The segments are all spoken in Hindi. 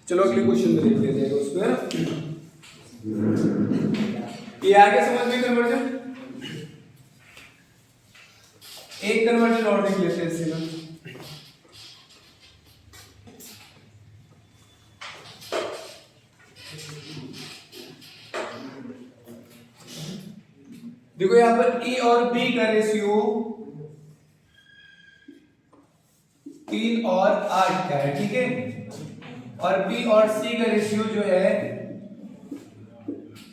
चलो अगले क्वेश्चन में देख लेते हैं उसको, है ना। ये आ गया समझ में कन्वर्जन। एक कन्वर्जन और देख लेते हैं इससे ना। देखो यहां पर ए और बी का रेशियो 3 और 8 का है, ठीक है। और बी और सी का रेशियो जो है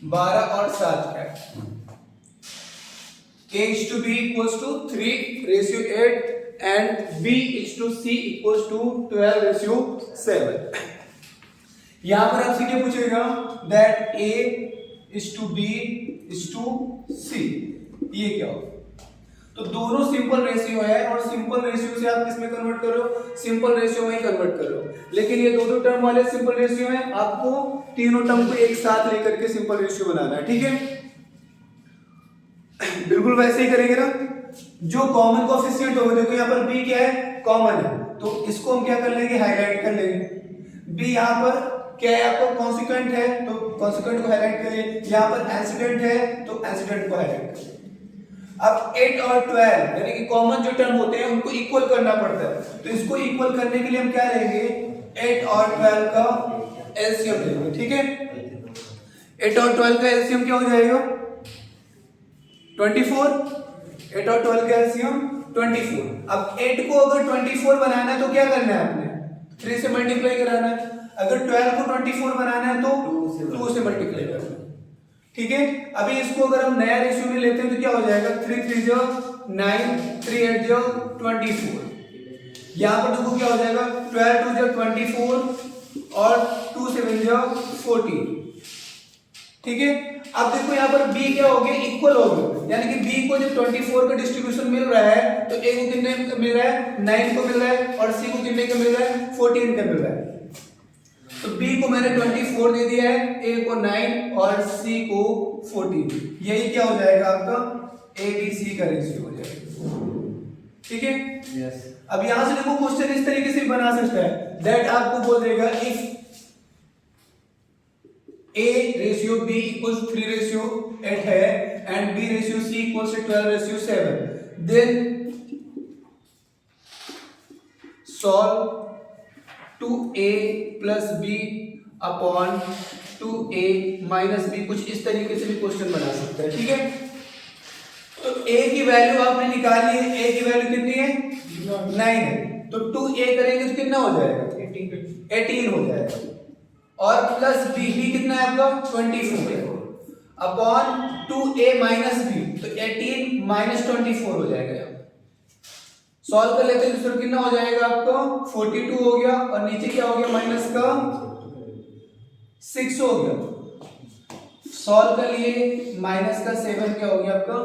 12 और 7 का है। A is to B equals to 3 ratio 8 and B is to C equals to 12 ratio 7। यहां पर आपसे क्या पूछेगा, that A is to B is to C, ये क्या हो। तो दोनों सिंपल रेशियो है और सिंपल रेशियो से आप किसमें कन्वर्ट कर रहे हो, सिंपल रेशियो में ही कन्वर्ट कर रहे हो। लेकिन ये दो टर्म वाले सिंपल रेशियो है, आपको तीनों टर्म को एक साथ लेकर के सिंपल रेशियो बनाना है, ठीक है। बिल्कुल वैसे ही करेंगे ना। जो कॉमन कोएफिशिएंट होगा, देखो यहाँ पर b क्या है, कॉमन है, तो इसको हम क्या कर लेंगे, हाईलाइट कर लेंगे। b यहाँ पर क्या है आपको, कॉन्सिक्वेंट है, तो कॉन्सिक्वेंट को हाईलाइट करिए। यहाँ पर इंसिडेंट है तो इंसिडेंट को हाईलाइट करिए। अब 8 और 12 यानी कि कॉमन जो टर्म होते हैं उनको इक्वल करना पड़ता है, तो इसको इक्वल करने के लिए हम क्या लेंगे, 8 और 12 का एलसीएम लेंगे, ठीक है। 8 और 12 का एलसीएम क्या हो जाएगा, 24। 8 और 12 का एलसीएम 24। अब 8 को अगर 24 बनाना है तो क्या करना है, आपने 3 से मल्टीप्लाई कराना है। अगर 12 को 24 बनाना है तो 2 से मल्टीप्लाई करना है, ठीक है। अभी इसको अगर हम नया रेशियो में लेते हैं तो क्या हो जाएगा, 3 3 जो 9, 3 8 जो 24। यहां पर देखो क्या हो जाएगा, 12 2 जो 24 और 2 7 जो 14, ठीक है। अब देखो यहाँ पर b क्या हो गया, इक्वल हो गया, यानी कि b को जब 24 का डिस्ट्रीब्यूशन मिल रहा है तो a को कितने का मिल रहा है, 9 को मिल रहा है, और c को कितने का मिल रहा है, 14 का मिल रहा है। तो b को मैंने 24 दे दिया है, a को 9 और c को 14। यही क्या हो जाएगा आपका a b c का रेशियो हो जाएगा, ठीक है। यस। अब यहां से देखो क्वेश्चन इस तरीके से बना सकता है, दैट आपको बोल देगा if A ratio B equals 3 ratio 8 है and B ratio C equals 12 ratio 7, then solve 2A plus B upon 2A minus B, कुछ इस तरीके से भी क्वेश्चन बना सकता है, ठीक है। तो A की वैल्यू आपने निकाली है, A की वैल्यू कितनी है, 9 है, तो 2A करेंगे तो कितना हो जाएगा, 18 हो जाएगा, और प्लस b कितना है आपका 24 है, अपॉन 2a माइनस b, तो 18 माइनस 24 हो जाएगा। सॉल्व कर लेते हैं तो कितना हो जाएगा आपको 42 हो गया, और नीचे क्या हो गया, माइनस का 6 हो गया। सॉल्व कर लिए, माइनस का 7 क्या हो गया, आपका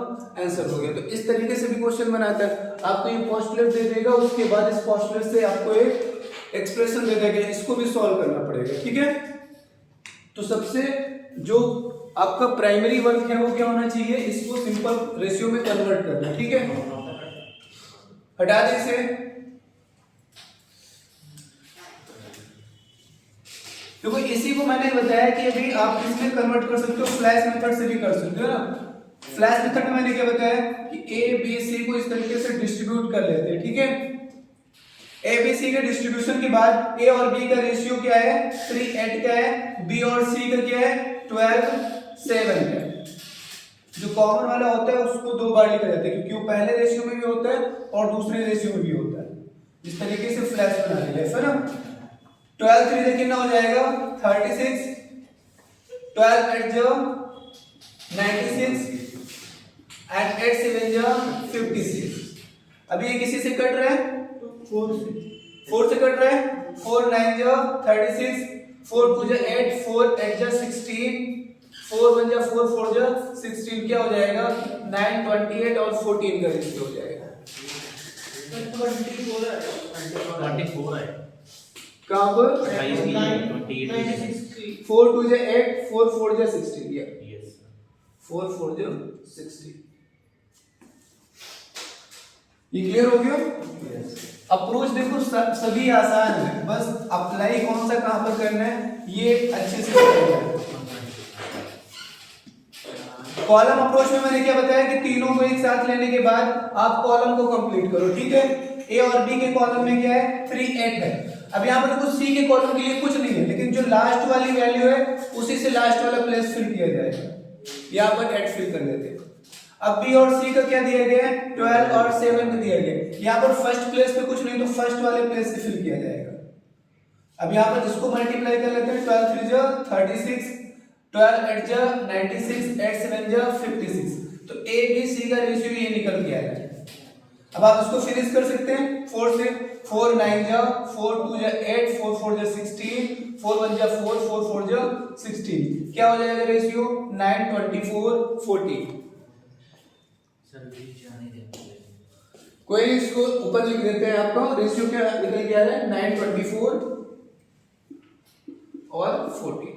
आंसर हो गया। तो इस तरीके से भी क्वेश्चन बनाता है, आपको ये पोस्टुलेट दे देगा, उसके बाद इस पोस्टुलेट से आपको एक एक्सप्रेशन दे देगा, इसको भी सॉल्व करना पड़ेगा, ठीक है। तो सबसे जो आपका प्राइमरी वर्क है वो क्या होना चाहिए, इसको सिंपल रेशियो में कन्वर्ट करना, ठीक है। हटा दे इसे। देखो इसी को मैंने बताया कि अभी आप इसमें कन्वर्ट कर सकते हो, फ्लैश मेथड से भी कर सकते हो ना। फ्लैश मेथड में मैंने क्या बताया कि ए बी सी को इस तरीके से डिस्ट्रीब्यूट कर लेते हैं, ठीक है। ए बी सी के डिस्ट्रीब्यूशन के बाद ए और बी का रेशियो क्या है, 3 8 का है, बी और सी का क्या है, 12 7 का है। जो कॉमन वाला होता है उसको दो बार लिखा जाता है, क्योंकि वो पहले रेशियो में भी होता है और दूसरे रेशियो में भी होता है। इस तरीके से फ्लैश बना लिया है ना। 12 3 से कितना हो जाएगा 36, 12 8 जो 96 एंड 8 7 जो 56। अभी ये किसी से कट रहा है, 4 से कट रहा है, 4 9 जो 36, 4 2 जो 8, 4 8 जो 16, 4 1 जो 4 4 जो 16, क्या हो जाएगा 9 28 और 14 का रेशियो हो जाएगा। 24 है कहां पर 4 2 जो 8, 4 4 जो 16, यस 4 4 जो 16। ये क्लियर हो गया। यस। अप्रोच देखो सभी आसान है, बस अप्लाई कौन सा कहां पर करना है ये अच्छे से करना है। कॉलम अप्रोच में मैंने क्या बताया कि तीनों को एक साथ लेने के बाद आप कॉलम को कंप्लीट करो, ठीक है। ए और बी के कॉलम में क्या है 3 8 है। अब यहाँ पर देखो सी के कॉलम के लिए कुछ नहीं है, लेकिन जो लास्ट वाली वैल्यू है उसी से लास्ट वाला प्लेस फिल किया जाएगा। यहाँ पर 8 फिल कर देते हैं। अब बी और सी का क्या दिया गया है 12 और 7 का दिया गया है। यहाँ पर फर्स्ट प्लेस पे कुछ नहीं, तो फर्स्ट वाले प्लेस से फिल किया जाएगा। अब यहाँ पर इसको मल्टीप्लाई कर लेते हैं, 12 3 जा 36, 12 8 जा 96, 8 7 जा 56। तो ए बी सी का रेशियो ये निकल के आया है। अब आप इसको फिनिश कर सकते हैं 4 से, 4 9 जा 4 2 जा 8, 4 4 जा 16, 4 1 जा 4, 4 4 जा 16। क्या हो जाएगा रेशियो 9 24 40। कोई इसको ऊपर लिख देते हैं, आपका रेशियो क्या निकल गया है 9 24 और 40।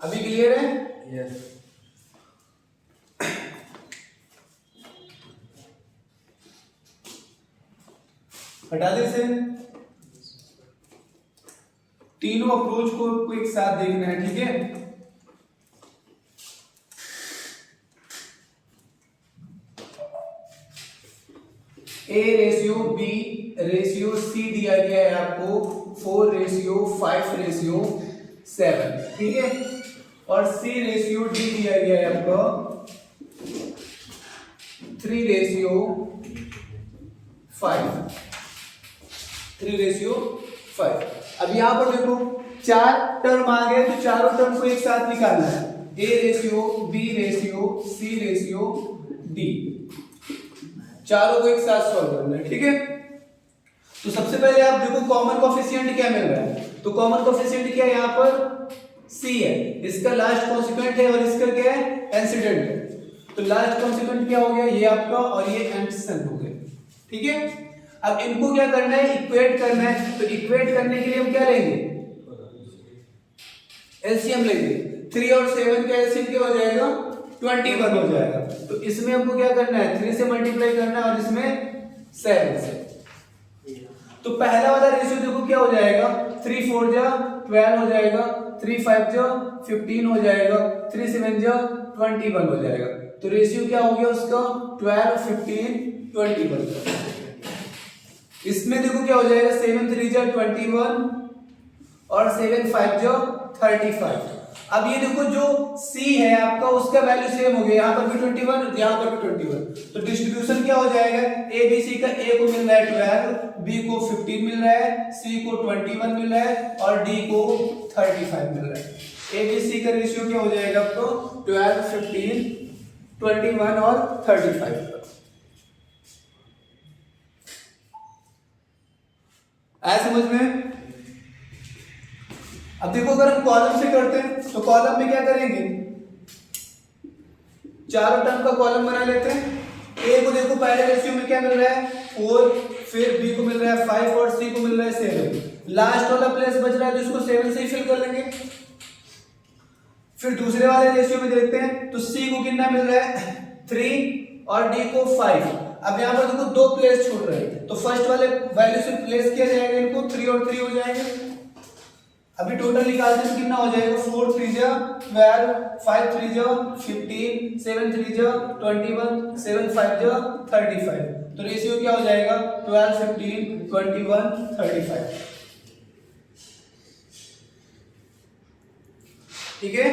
अभी क्लियर है? यस। हटा दे इसे। तीनों अप्रोच को एक साथ देखना है, ठीक है। A ratio B ratio C दिया गया है आपको 4 रेशियो 5 रेशियो 7, ठीक है। और सी रेशियो डी दिया गया है आपको 3 रेशियो 5, 3 रेशियो 5। अब यहां पर देखो 4 टर्म आ गए, तो चारों टर्म को एक साथ निकालना है। A ratio B ratio C ratio D, चारों को एक साथ सॉल्व करना है, ठीक है। तो सबसे पहले आप देखो कॉमन कोफिशिएंट क्या मिल रहा है। तो कॉमन कोफिशिएंट क्या है यहाँ पर सी है, इसका लास्ट कॉन्सिक्वेंट है और इसका क्या है एंसीडेंट है। तो लास्ट कॉन्सिक्वेंट क्या हो गया ये आपका, और ये एंटीसेडेंट हो गया, ठीक है। अब इनको क्या करना है इक्वेट करना है। तो इक्वेट करने के लिए हम क्या लेंगे एलसीएम लेंगे। 3 और 7 का एलसीएम क्या हो जाएगा 21 हो जाएगा। तो इसमें हमको क्या करना है 3 से मल्टीप्लाई करना है और इसमें 7 से। तो पहला वाला रेशियो देखो क्या हो जाएगा 3 4 जा 12 हो जाएगा, 3 5 जा 15 हो जाएगा, 3 7 जा 21 हो जाएगा। तो रेशियो क्या हो गया उसका 12 15 21। इसमें देखो क्या हो जाएगा 7 3 जा 21 और 7 5 जा 35। अब ये देखो जो C है आपका उसका वैल्यू सेम हो गया, यहाँ पर भी 21 यहाँ पर भी 21। तो डिस्ट्रीब्यूशन क्या हो जाएगा ए बी सी का ए को मिल रहा है 12, बी को 15 मिल रहा है, सी को 21 मिल रहा है और डी को 35 मिल रहा है। ए बी सी का रेशियो क्या हो जाएगा आपको 12 15 21 और 35। आया समझ में? अब देखो अगर हम कॉलम से करते हैं तो कॉलम में क्या करेंगे चारों टर्म का कॉलम बना लेते हैं। ए को देखो पहले रेशियो में क्या मिल रहा है 4, फिर बी को मिल रहा है 5 और सी को मिल रहा है 7। लास्ट वाला प्लेस बच रहा है तो इसको 7 से ही फिल कर लेंगे। फिर दूसरे वाले रेशियो में देखते हैं तो सी को कितना मिल रहा है 3 और डी को 5। अब यहाँ पर देखो 2 प्लेस छूट रहे हैं तो फर्स्ट वाले वैल्यू से प्लेस किया जाएगा इनको 3 और 3 हो जाएंगे। अभी टोटल निकालते हैं कितना हो जाएगा 4 3 जा 12, 5 3 जा 15, 7 3 जा 21, 7 5 जा 35। तो रेशियो क्या हो जाएगा 12 15 21 35, ठीक है।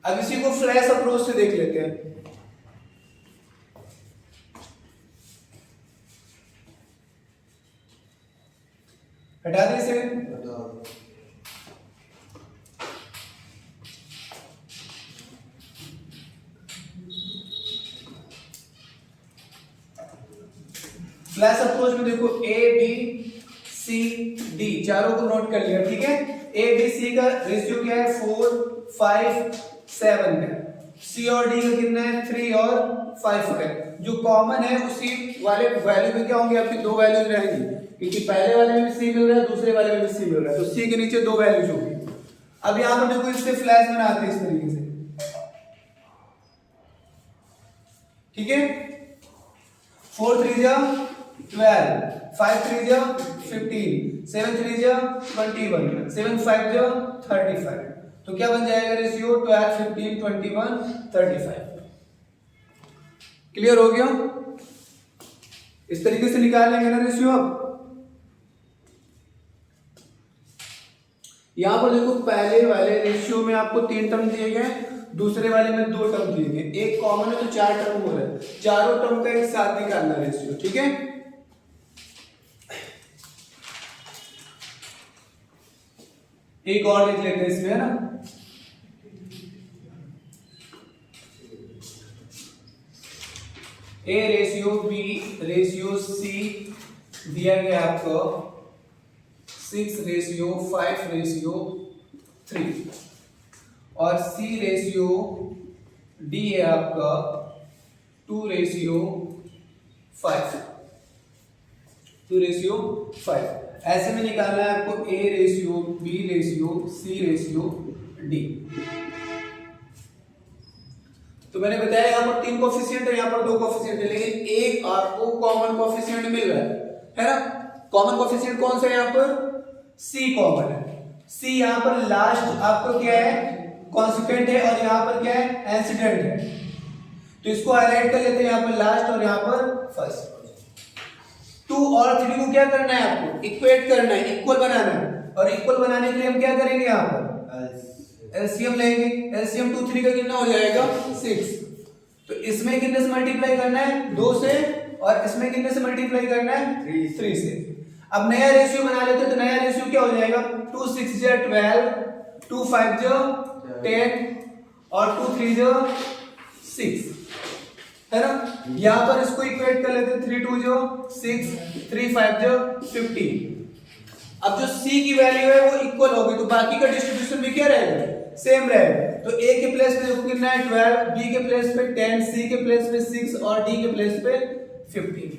अब इसी को फ्लैश अप्रोच से देख लेते हैं। हटा दे इसे। फ्लैश अप्रोच में देखो ए बी सी डी चारों को नोट कर लिया, ठीक है। ए बी सी का रेशियो क्या है 4 5 7 है। सी और डी का कितना है 3 और 5 है। जो कॉमन है उसी वाले वैल्यू में क्या होंगे आपकी 2 वैल्यूज रहेंगी, क्योंकि पहले वाले में भी सी मिल रहा है दूसरे वाले में भी सी मिल रहा है, तो सी के नीचे 2 वैल्यूज होंगी। अब यहां पर देखो इससे फ्लैश बनाते हैं इस तरीके से, ठीक है। 4 3 जा 12, 5 3 जा 15, 7 3 जा 21, 7 5 जा 35। तो क्या बन जाएगा रेशियो 12 15 21 35। क्लियर हो गया? इस तरीके से निकाल लेंगे ना रेशियो। अब यहां पर देखो पहले वाले रेशियो में आपको 3 टर्म दिए गए, दूसरे वाले में 2 टर्म दिए गए, एक कॉमन है तो 4 टर्म हो रहा है, चारों टर्म का एक साथ निकालना रेशियो। ठीक है, एक और लिख लेते हैं इसमें, है ना। A ratio B ratio C दिया गया आपको 6 रेशियो 5 रेशियो 3, और सी रेशियो डी है आपका 2 रेशियो 5, 2 रेशियो 5। ऐसे में निकालना है आपको A ratio B ratio C ratio D. तो मैंने बताया यहाँ पर 3 कोफिशिएंट है, यहाँ पर 2 कोफिशिएंट है, लेकिन एक आपको कॉमन कोफिशिएंट मिल रहा है ना। कॉमन कोफिशिएंट कौन सा है? यहाँ पर सी कॉमन है। सी यहाँ पर लास्ट आपको क्या है? कॉन्सिक्वेंट है, और यहाँ पर क्या है? इंसिडेंट है। तो इसको हाईलाइट कर लेते हैं, यहाँ पर लास्ट और यहाँ पर फर्स्ट। 2 और 3 को क्या करना है? आपको इक्वेट करना है, इक्वल बनाना है, और इक्वल बनाने के लिए हम क्या करेंगे? यहाँ पर एलसीएम लेंगे। एलसीएम 2 3 का कितना हो जाएगा? 6। तो इसमें कितने से मल्टीप्लाई करना है? 2 से, और इसमें कितने से मल्टीप्लाई करना है? 3 से। अब नया रेशियो बना लेते हैं, तो नया रेशियो क्या हो जाएगा? 2 6 जा 12, 2 5 जा 10, और 2 3 जा 6, है ना। यहां पर इसको इक्वेट कर लेते हैं, 3 2 जा 6, 3 5 जा 15। अब जो C की वैल्यू है वो इक्वल होगी, तो बाकी का डिस्ट्रीब्यूशन भी क्या रहेगा? सेम रहेगा। तो A के प्लेस पे देखो कितना है? 12, B के प्लेस पे 10, C के प्लेस पे 6, और D के प्लेस पे 15।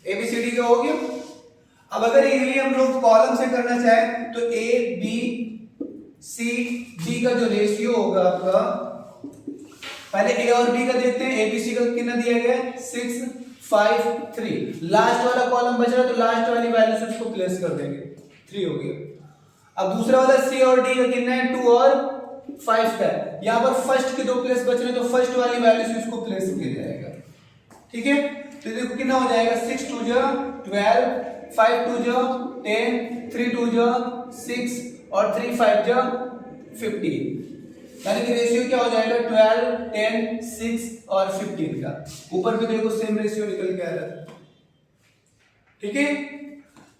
ABCD का हो गया। अब अगर ये हम लोग कॉलम से करना चाहें, तो A B C D का जो रेशियो होगा आपका, पहले A और B का देखते हैं। ABC का कितना दिया गया है? 6 5 3। लास्ट वाला कॉलम बच रहा है, तो लास्ट वाली वैल्यू से उसको प्लेस कर देंगे, 3 हो गया। अब दूसरा वाला C और D का कितना है? 2 और 5 का है। यहां पर फर्स्ट के 2 प्लेस बच रहे हैं, तो फर्स्ट वाली वैल्यू से उसको प्लेस किया जाएगा। ठीक है, तो देखो कितना हो जाएगा? 6 2 जा 12, 5 2 जा 10, 3 2 जा 6, और 3 5 जा 15। यानी कि रेशियो क्या हो जाएगा? 12 10 6 और 15 का। ऊपर भी देखो सेम रेशियो निकल के आ रहा है। ठीक है,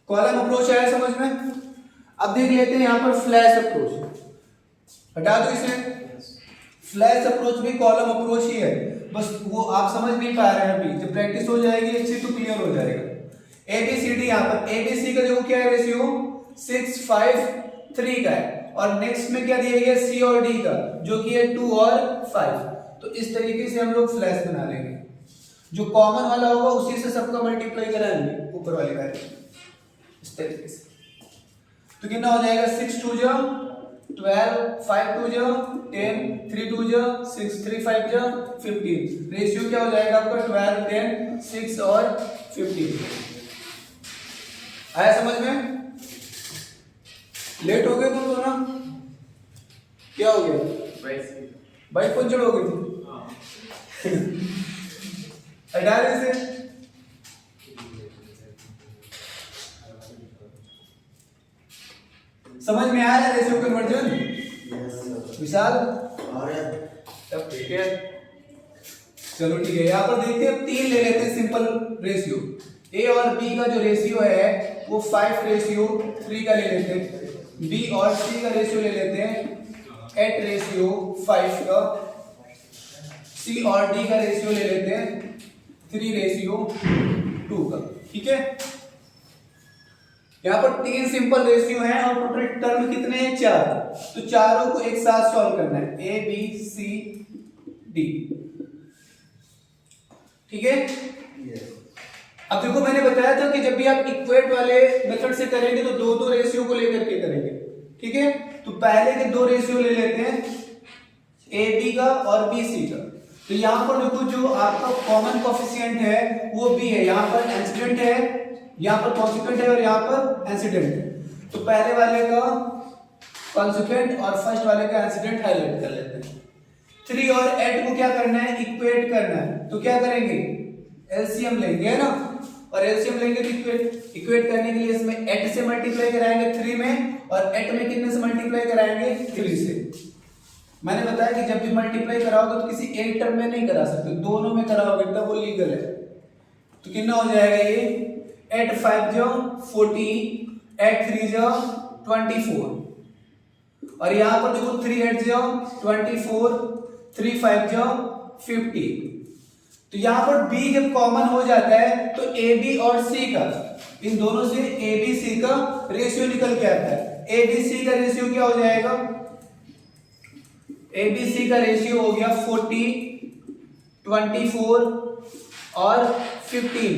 कॉलम अप्रोच आया समझ में। अब देख लेते हैं यहाँ पर फ्लैश अप्रोच। हटा दो इसे। फ्लैश अप्रोच भी कॉलम अप्रोच ही है, बस वो आप समझ नहीं पा रहे हैं अभी। जब प्रैक्टिस हो जाएगी अच्छी तो क्लियर हो जाएगा। एबीसीडी, यहाँ पर एबीसी का देखो क्या है रेशियो? 6 5 3 का है, और नेक्स्ट में क्या दिया गया? सी और डी का, जो कि है 2 और 5। तो इस तरीके से हम लोग फ्लैश बना लेंगे। जो कॉमन वाला होगा उसी से सबका मल्टीप्लाई कराएंगे ऊपर वाली वैल्यू, इस तरीके से। तो कितना हो जाएगा? 6 2 जा 12, 5 2 जा 10, 3 2 जा 6, 3 5 जा 15। रेशियो क्या हो जाएगा आपका? 12 10 6 और 15। आया समझ में? लेट हो गए तुम लोग ना? क्या हो गया? बाइक पंचर हो गई थी। हटा दे इसे। समझ में आ रहा है रेशियो कन्वर्जन? विशाल? तब ठीक है, चलो ठीक है। यहाँ पर देखते हैं 3 ले लेते हैं सिंपल रेशियो। ए और बी का जो रेशियो है वो 5 रेशियो 3 का ले लेते हैं। बी और सी का रेशियो ले लेते हैं 8 रेशियो 5 का। सी और डी का रेशियो ले लेते हैं 3 रेशियो 2 का। ठीक है, यहाँ पर 3 सिंपल रेशियो हैं और टोटल टर्म कितने हैं? 4। तो चारों को एक साथ सॉल्व करना है, ए बी सी डी। ठीक है, अब देखो मैंने बताया था कि जब भी आप इक्वेट वाले मेथड से करेंगे तो 2 रेशियो को लेकर के करेंगे। ठीक है, तो पहले के 2 रेशियो ले लेते हैं, ए बी का और बी सी का। तो यहाँ पर देखो जो आपका कॉमन कोफिशिएंट है वो बी है, यहाँ पर इंसिडेंट है, यहाँ पर कॉन्सिक्वेंट है और यहाँ पर इंसिडेंट है। तो पहले वाले का कॉन्सिक्वेंट और फर्स्ट वाले का इंसिडेंट हाईलाइट कर लेते हैं। 3 और 8 को क्या करना है, इक्वेट करना है। तो क्या करेंगे, एलसीएम लेंगे, है ना, और एलसीएम लेंगे तो इक्वेट करने के लिए इसमें 8 से मल्टीप्लाई कराएंगे 3 में, और 8 में कितने से मल्टीप्लाई कराएंगे, 3 से। मैंने बताया कि जब भी मल्टीप्लाई कराओगे तो किसी एक टर्म में नहीं करा सकते, दोनों में कराओगे तब वो लीगल है। तो कितना हो जाएगा ये, 8 5 जो 40, 8 3 जो 24, और यहाँ पर देखो 3 8 जो 24, 3 5 जो 50। तो यहाँ पर b जब कॉमन हो जाता है तो ए बी और सी का, इन दोनों से ए बी सी का रेशियो निकल के आता है। ए बी सी का रेशियो क्या हो जाएगा, ए बी सी का रेशियो हो गया 40, 24 और 15।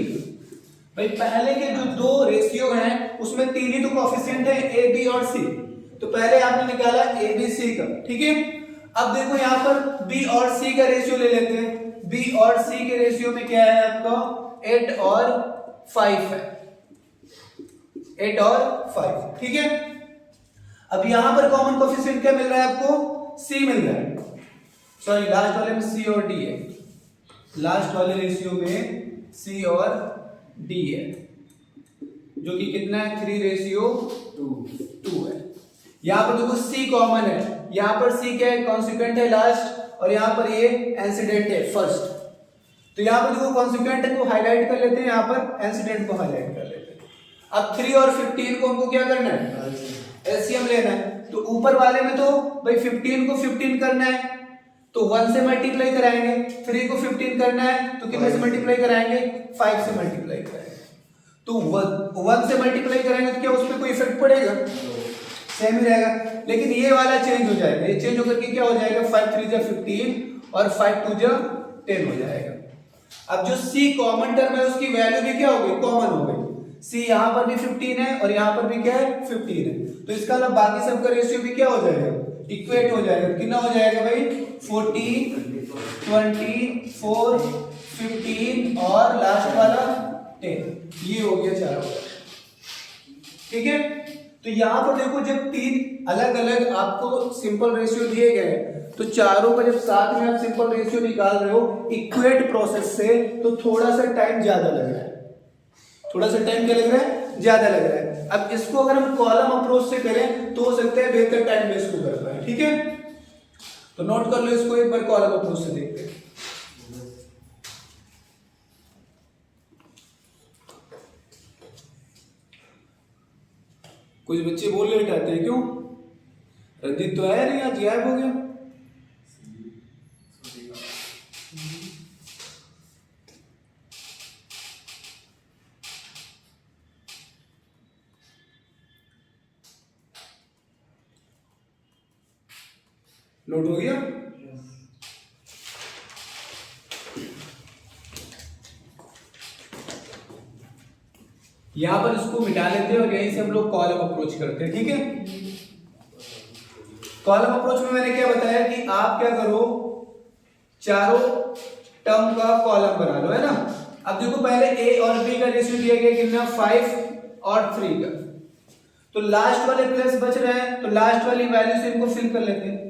भाई पहले के जो दो रेशियो हैं उसमें 3 ही तो कोफिशिएंट है, ए बी और सी। तो पहले आपने निकाला ए बी सी का, ठीक है। अब देखो यहाँ पर बी और सी का रेशियो ले लेते हैं। बी और सी के रेशियो में क्या है आपका, 8 और 5 है, 8 और 5, ठीक है। अब यहां पर कॉमन कोफिशिएंट क्या मिल रहा है आपको, C मिल रहा है, सॉरी लास्ट वाले में C और D है, लास्ट वाले रेशियो में C और D है, जो कि कितना है 3:2 है। यहां पर देखो C कॉमन है, यहां पर C क्या है, कॉन्सिक्वेंट है लास्ट, और यहां पर ये इंसिडेंट है फर्स्ट। तो यहां पर देखो कॉन्सिक्वेंट को हाईलाइट कर लेते हैं, यहां पर इंसिडेंट को हाईलाइट कर लेते हैं। अब 3 और 15 को हमको क्या करना है, एलसीएम लेना है। तो ऊपर वाले में तो भाई 15 को 15 करना है तो 1 से मल्टीप्लाई कराएंगे, 3 को 15 करना है तो कितने से मल्टीप्लाई कराएंगे, 5 से मल्टीप्लाई कराएंगे। तो 1 से मल्टीप्लाई कराएंगे तो क्या उस पर कोई इफेक्ट पड़ेगा, सेम ही रहेगा। लेकिन ये वाला चेंज हो जाएगा, ये चेंज होकर के क्या हो जाएगा, 5 3 जा 15 और 5 2 जा 10 हो जाएगा। अब जो C कॉमन टर्म है उसकी वैल्यू भी क्या हो गई, कॉमन हो गई। C यहां पर भी 15 है और यहां पर भी क्या है, 15 है। तो इसका मतलब बाकी सबका रेशियो भी क्या हो जाएगा, इक्वेट हो जाएगा। कितना हो जाएगा भाई, 40 24 15 और लास्ट वाला 10, ये हो गया चारों, ठीक है। तो यहां पर देखो जब 3 अलग अलग आपको सिंपल रेशियो दिए गए तो चारों का जब साथ में आप सिंपल रेशियो निकाल रहे हो इक्वेट प्रोसेस से, तो थोड़ा सा टाइम ज्यादा लग रहा है, थोड़ा सा टाइम क्या लग रहा है, ज्यादा लग रहा है। अब इसको अगर हम कॉलम अप्रोच से करें तो हो सकता है बेहतर टाइम में इसको कर पाए, ठीक है। तो नोट कर लो इसको, एक बार कॉलम अप्रोच से देखते हैं। कुछ बच्चे बोल लेट आते हैं, क्यों, रंजीत तो आया नहीं, आज गायब हो गया। नोट हो गया, यहां पर इसको मिटा लेते हैं और यहीं से हम लोग कॉलम अप्रोच करते हैं, ठीक है। कॉलम अप्रोच में मैंने क्या बताया कि आप क्या करो, चारों टर्म का कॉलम बना लो, है ना। अब देखो पहले ए और बी का रेशियो दिया गया कितना, 5 और 3 का। तो लास्ट वाले प्लस बच रहे हैं तो लास्ट वाली वैल्यू से इनको फिल कर लेते हैं।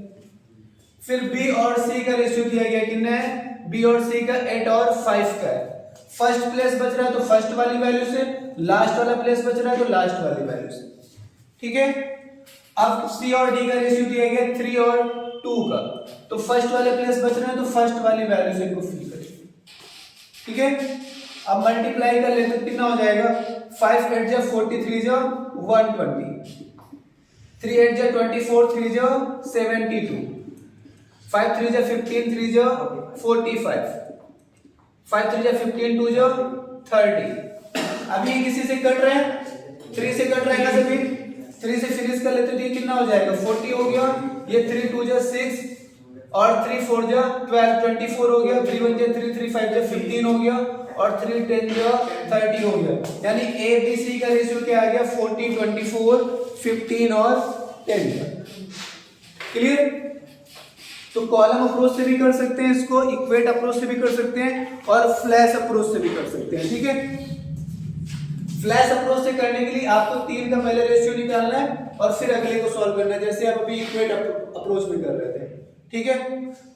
फिर बी और सी का रेशियो दिया गया कितना है, बी और सी का 8 और 5 का है। फर्स्ट प्लेस बच रहा है तो फर्स्ट वाली वैल्यू से, लास्ट वाला प्लेस बच रहा है तो लास्ट वाली वैल्यू से, ठीक है। अब सी और डी का रेशियो दिया गया 3 और 2 का, तो फर्स्ट वाले प्लेस बच रहे हैं तो फर्स्ट वाली वैल्यू से इनको फिल करेंगे, ठीक है। अब मल्टीप्लाई कर लेते तो कितना हो जाएगा, 5 8 जा 43 जा 120, 3 8 जा 24, 3 जा 72, 5 3 जा 15, 3 जा 45, 5 3 जा 15, 2 जा 30। अभी किसी से कट रहे हैं, 3 से कट रहेगा सभी, 3 से फिनिश कर लेते तो ये कितना हो जाएगा, 40 हो गया। ये 3 2 जा 6 और 3 4 जा 12, 24 हो गया। 3 1 जा 3, 3 5 जा 15 हो गया और 3 10 जा 30 हो गया। यानी ए बी सी का रेशियो क्या आ गया, 40 24 15 और 10। क्लियर। तो कॉलम अप्रोच से भी कर सकते हैं इसको, इक्वेट अप्रोच से भी कर सकते हैं और फ्लैश अप्रोच से भी कर सकते हैं, ठीक है। फ्लैश अप्रोच से करने के लिए आपको 3 का पहले रेशियो निकालना है और फिर अगले को सॉल्व करना है, जैसे आप अभी इक्वेट अप्रोच में कर रहे थे, ठीक है।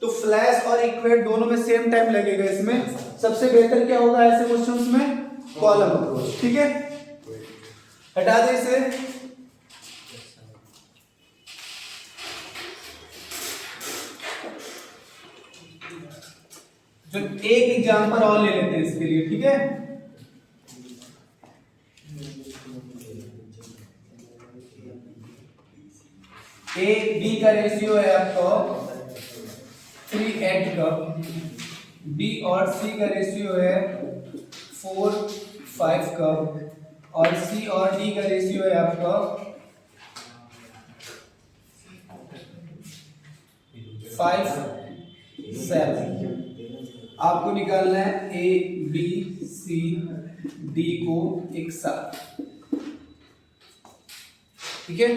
तो फ्लैश और इक्वेट दोनों में सेम टाइम लगेगा। इसमें सबसे बेहतर क्या होगा ऐसे क्वेश्चंस में, कॉलम अप्रोच, ठीक है। हटा दे इसे। जो एक एग्जांपल और ले लेते हैं इसके लिए, ठीक है। ए बी का रेशियो है आपका 3:8 का, बी और सी का रेशियो है 4:5 का, और सी और डी का रेशियो है आपका 5:7। आपको निकालना है ए बी सी डी को एक साथ, ठीक है।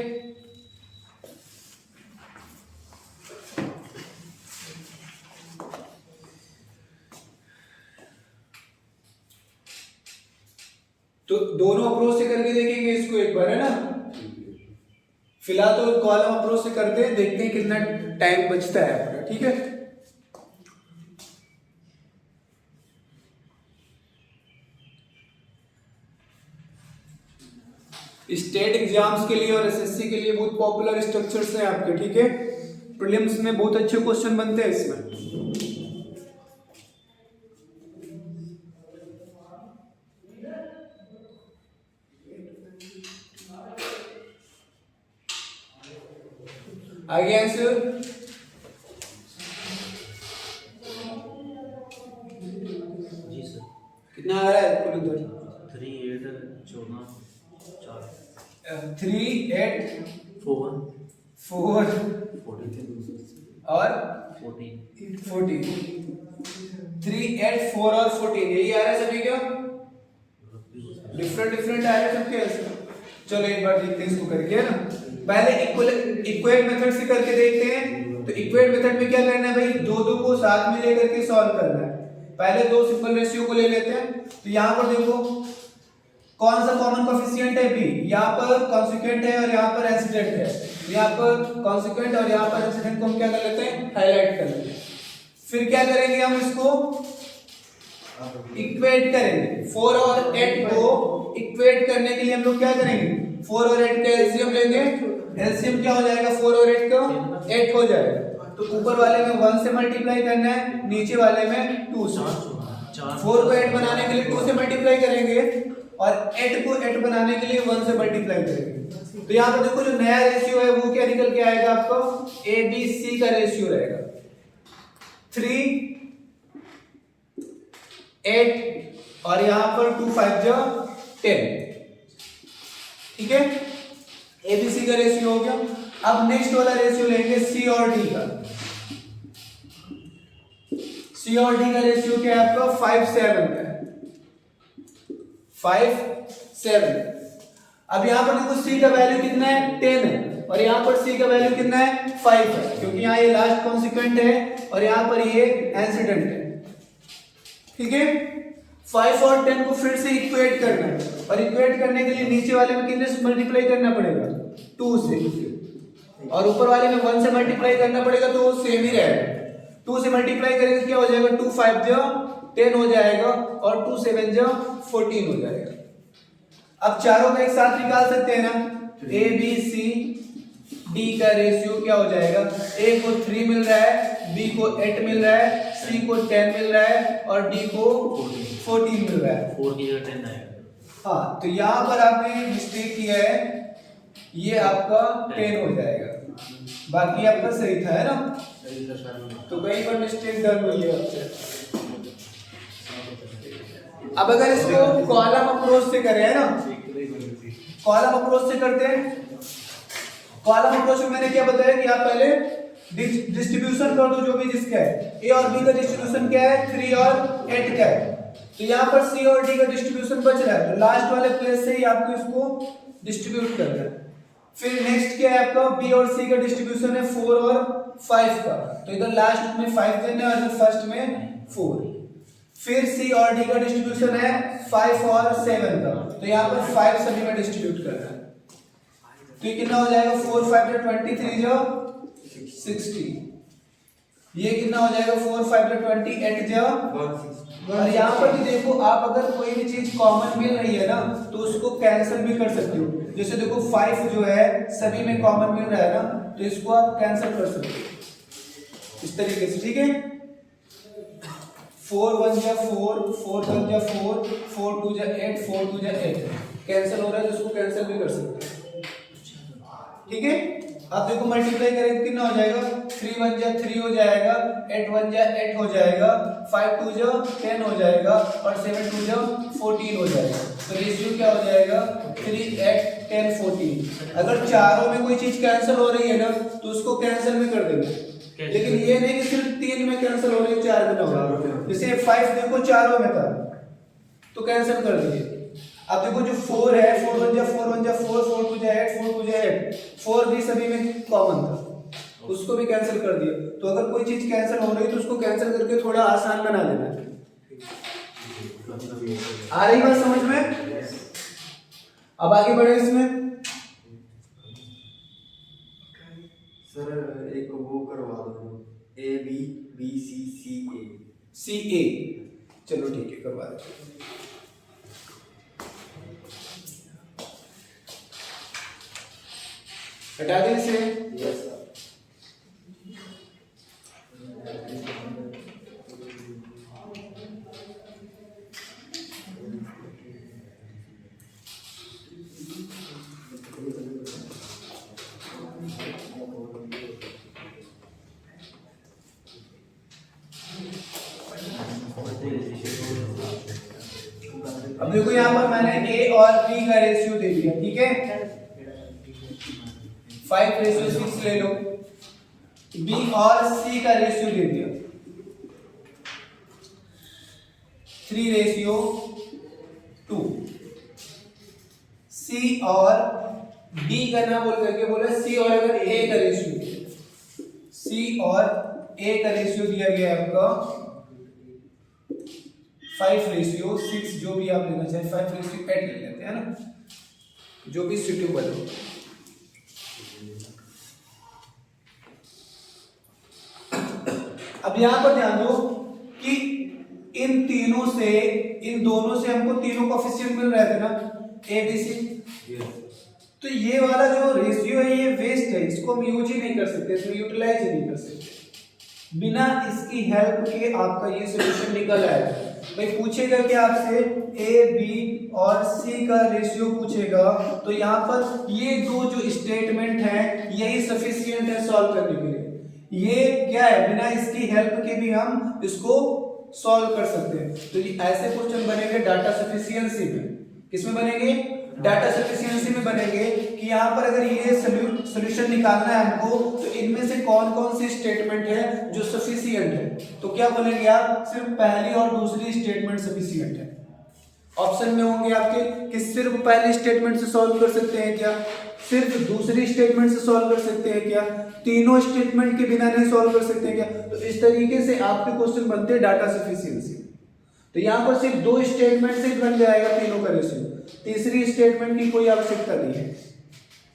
तो दोनों अप्रोच से करके देखेंगे इसको एक बार, है ना। फिलहाल तो कॉलम अप्रोच से करते हैं, देखते हैं कितना टाइम बचता है अपना, ठीक है। स्टेट एग्जाम्स के लिए और एसएससी के लिए बहुत पॉपुलर स्ट्रक्चर्स हैं आपके, ठीक है। प्रीलिम्स में बहुत अच्छे क्वेश्चन बनते हैं इसमें। आगे आंसर जी सर। कितना आ रहा है कुल इधर? 3 8 14 4 3 8 4 4 और 14 3 8 4 और 14, यही आ रहा है सभी क्या? डिफरेंट आ रहे हैं सबके आंसर। चलो एक बार देखते हैं इसको करके, है ना। पहले इक्वेट मेथड से करके देखते हैं। तो इक्वेट मेथड में क्या करना है भाई, दो को साथ में लेकर के सॉल्व करना है। पहले दो सिंपल रेशियो को ले लेते हैं। तो यहाँ पर देखो कौन सा कॉमन कोएफिशिएंट है, बी। यहाँ पर कॉन्सिक्वेंट है और यहाँ पर इंसिडेंट है। यहाँ पर कॉन्सिक्वेंट और यहाँ पर इंसिडेंट को हम क्या कर लेते हैं, हाईलाइट कर लेते हैं। फिर क्या करेंगे हम इसको इक्वेट करेंगे। 4 और 8 को इक्वेट करने के लिए हम लोग क्या करेंगे, 4 और 8 का एलसीएम लेंगे। एलसीएम क्या हो जाएगा, 4 और 8 का 8 हो जाएगा। तो ऊपर वाले में 1 से मल्टीप्लाई करना है, नीचे वाले में 2 से। 4 को 8 बनाने के लिए 2 से मल्टीप्लाई करेंगे और 8 को 8 बनाने के लिए 1 से मल्टीप्लाई करेंगे। तो यहाँ पर देखो जो नया रेशियो है वो क्या निकल के आएगा आपको, ए बी सी का रेशियो रहेगा 3 8 और यहाँ पर 2 5 जो 10, ठीक है। एबीसी का रेशियो हो गया। अब नेक्स्ट वाला रेशियो लेंगे सी और डी का। सी और डी का रेशियो क्या है आपका, 5:7 का है, 5:7। अब यहां पर देखो सी का वैल्यू कितना है, 10 है, और यहां पर सी का वैल्यू कितना है, 5 है, क्योंकि यहां ये लास्ट कॉन्सिक्वेंट है और यहां पर ये इंसिडेंट है, ठीक है। 5 और 10 को फिर से इक्वेट करना है और इक्वेट करने के लिए नीचे वाले में कितने से मल्टीप्लाई करना पड़ेगा, 2 से, और ऊपर वाले में 1 से मल्टीप्लाई करना पड़ेगा, तो वो सेम ही रहेगा। 2 से मल्टीप्लाई करेंगे क्या हो जाएगा, 2 5 जो 10 हो जाएगा और 2 7 जो 14 हो जाएगा। अब चारों का एक साथ निकाल सकते हैं ना, ए बी सी डी का रेशियो क्या हो जाएगा, ए को 3 मिल रहा है, बी को 8 मिल रहा है, सी को 10 मिल रहा है और डी को 14 मिल रहा है। 4 की जगह 10 आएगा। हाँ, तो यहाँ पर आपने मिस्टेक किया है, ये आपका 10 हो जाएगा, बाकी आपका सही था, है ना। तो कहीं पर मिस्टेक डन हुई है आपसे। अब अगर इसको कॉलम अप्रोच से करें, है ना, कॉलम अप्रोच से करते हैं। कॉलम अप्रोच में मैंने क्या बताया कि आप पहले डिस्ट्रीब्यूशन कर दो जो भी जिसका है। ए और बी का डिस्ट्रीब्यूशन क्या है, 3 और 8 का है, तो यहाँ पर सी और डी का डिस्ट्रीब्यूशन बच रहा है, तो लास्ट वाले प्लेस से ही आपको इसको डिस्ट्रीब्यूट करना है। फिर नेक्स्ट क्या है आपका बी और सी का डिस्ट्रीब्यूशन है 4 और 5 का, तो इधर लास्ट में 5 देना है और इधर फर्स्ट में 4। फिर सी और डी का डिस्ट्रीब्यूशन है 5 और 7 का, तो यहाँ पर 5 सभी में डिस्ट्रीब्यूट करना है, तो ये कितना हो जाएगा 4 5 जो 23 जो 60, ये कितना हो जाएगा 4 5 जो 28 जो, और यहाँ पर भी देखो आप अगर कोई भी चीज कॉमन मिल रही है ना तो उसको कैंसिल भी कर सकते हो, जैसे देखो 5 जो है सभी में कॉमन मिल रहा है ना, तो इसको आप कैंसिल कर सकते हो इस तरीके से, ठीक है। 4 1 जा 4, 4 1 जा 4, 4 2 जा 8, 4 2 जा 8 कैंसिल हो रहा है तो इसको कैंसिल भी कर सकते हैं, ठीक है। अब देखो मल्टीप्लाई करें तो कितना हो जाएगा 3 1 जा 3 हो जाएगा, 8 1 जा 8 हो जाएगा, 5 2 जा 10 हो जाएगा और 7 2 जा 14 हो जाएगा, तो रेशियो क्या हो जाएगा 3 8 10 14। अगर चारों में कोई चीज कैंसिल हो रही है ना तो उसको कैंसिल भी कर देंगे, लेकिन ये नहीं कि सिर्फ 3 में कैंसिल हो रही है 4 में ना हो, जैसे 5 देखो चारों में था तो कैंसिल कर दिए। अब देखो जो 4 है 4 1 जा 4 1 जा 4, 4 2 जा 8, 4 2 जा 8, 4 भी सभी में कॉमन था उसको भी कैंसिल कर दिया। तो अगर कोई चीज कैंसिल हो रही है तो उसको कैंसिल करके थोड़ा आसान बना लेना है। आ रही बात समझ में? अब आगे बढ़े इसमें सर एक वो करवा दो ए बी बी सी सी ए सी ए, चलो ठीक है करवा देते। हटा दें इसे। Yes sir. अब देखो यहाँ पर मैंने ए और बी का रेशियो दे दिया, ठीक है 5:6 ले लो। बी और सी का रेशियो दे दिया 3:2। सी और डी का ना बोल करके बोला सी और अगर ए का रेशियो, सी और ए का रेशियो दिया गया है आपका 5:6, जो भी आप लेना चाहे 5:8 ले लेते हैं ना, जो भी सुटेबल हो। अब यहां पर ध्यान दो कि इन तीनों से, इन दोनों से हमको तीनों कोएफिशिएंट मिल रहे थे ना ए बी सी, तो ये वाला जो रेशियो है ये वेस्ट है, इसको हम यूज ही नहीं कर सकते, इसमें यूटिलाइज ही नहीं कर सकते। बिना इसकी हेल्प के आपका ये सॉल्यूशन निकल आएगा। भाई पूछेगा कि आपसे ए बी और सी का रेशियो पूछेगा, तो यहाँ पर ये दो जो स्टेटमेंट हैं यही सफिशिएंट है सॉल्व करने के लिए। ये क्या है, बिना इसकी हेल्प के भी हम इसको सॉल्व कर सकते हैं। तो ये ऐसे क्वेश्चन बनेंगे डाटा सफिशिएंसी में। किसमें बनेंगे? डाटा सफिशिएंसी में बनेंगे कि यहाँ पर अगर ये सॉल्यूशन निकालना है हमको, तो इनमें से कौन कौन सी स्टेटमेंट है जो सफिशिएंट है। तो क्या बोलेंगे आप, सिर्फ पहली और दूसरी स्टेटमेंट सफिशिएंट है। ऑप्शन में होंगे आपके कि सिर्फ पहली स्टेटमेंट से सॉल्व कर सकते हैं क्या, सिर्फ दूसरी स्टेटमेंट से सॉल्व कर सकते हैं क्या, तीनों स्टेटमेंट के बिना नहीं सॉल्व कर सकते हैं क्या। तो इस तरीके से आपके क्वेश्चन बनते हैं डाटा सफिशिएंसी। तो यहाँ पर सिर्फ दो स्टेटमेंट से बन जाएगा तीनों का रेशियो, तीसरी स्टेटमेंट की कोई आवश्यकता नहीं है।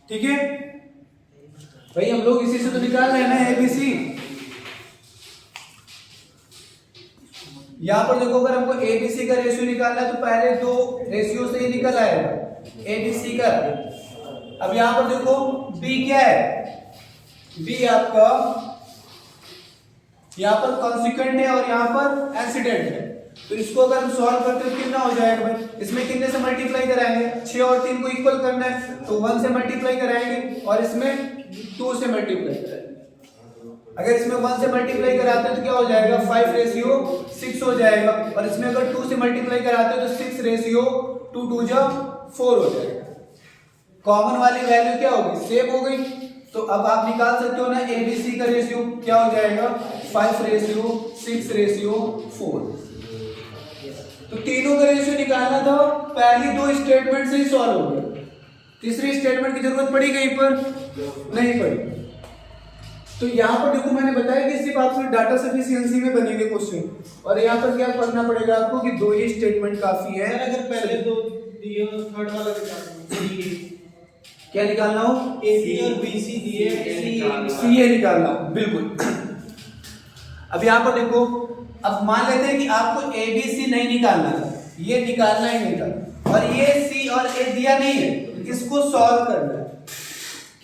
ठीक है भाई, हम लोग इसी से तो निकाल रहे हैं ना एबीसी। यहां पर देखो, अगर हमको एबीसी का रेशियो निकालना है तो पहले दो रेशियो से ही निकल आएगा एबीसी का। अब यहां पर देखो बी क्या है, बी आपका यहां पर कॉन्सिक्वेंट है और यहां पर एंसीडेंट है। तो इसको अगर हम सॉल्व करते हैं तो कितना हो जाएगा भाई, इसमें कितने से मल्टीप्लाई कराएंगे, 6 और 3 को इक्वल करना है तो 1 से मल्टीप्लाई कराएंगे और इसमें 2 से मल्टीप्लाई कराएंगे। अगर इसमें 1 से मल्टीप्लाई कराते हैं तो क्या हो जाएगा, 5:6 हो जाएगा। और इसमें अगर 2 से मल्टीप्लाई कराते हैं तो 6:2 2 जा 4 हो जाएगा। कॉमन वाली वैल्यू क्या होगी, सेम हो गई। तो अब आप निकाल सकते हो ना एबीसी का रेशियो क्या हो जाएगा, 5:6:4। तो तीनों का रेशियो निकालना था, पहली दो स्टेटमेंट से ही सॉल्व हो गया। तीसरी स्टेटमेंट की जरूरत पड़ी कहीं पर? नहीं पड़ी। तो यहाँ पर देखो मैंने बताया कि सिर्फ आपसे डाटा सफिशिएंसी में बनेंगे क्वेश्चन, और यहाँ पर क्या करना पड़ेगा आपको कि दो ही स्टेटमेंट काफी है। अगर पहले दो दिए थर्ड वाला निकालना, क्या निकालना हो? ए बी और बी सी दिए, सी ए निकालना हो, बिल्कुल। अब यहाँ पर देखो, अब मान लेते हैं कि आपको ए बी सी नहीं निकालना था, ये निकालना ही नहीं था, और ये सी और ए दिया नहीं है, तो इसको सॉल्व करना है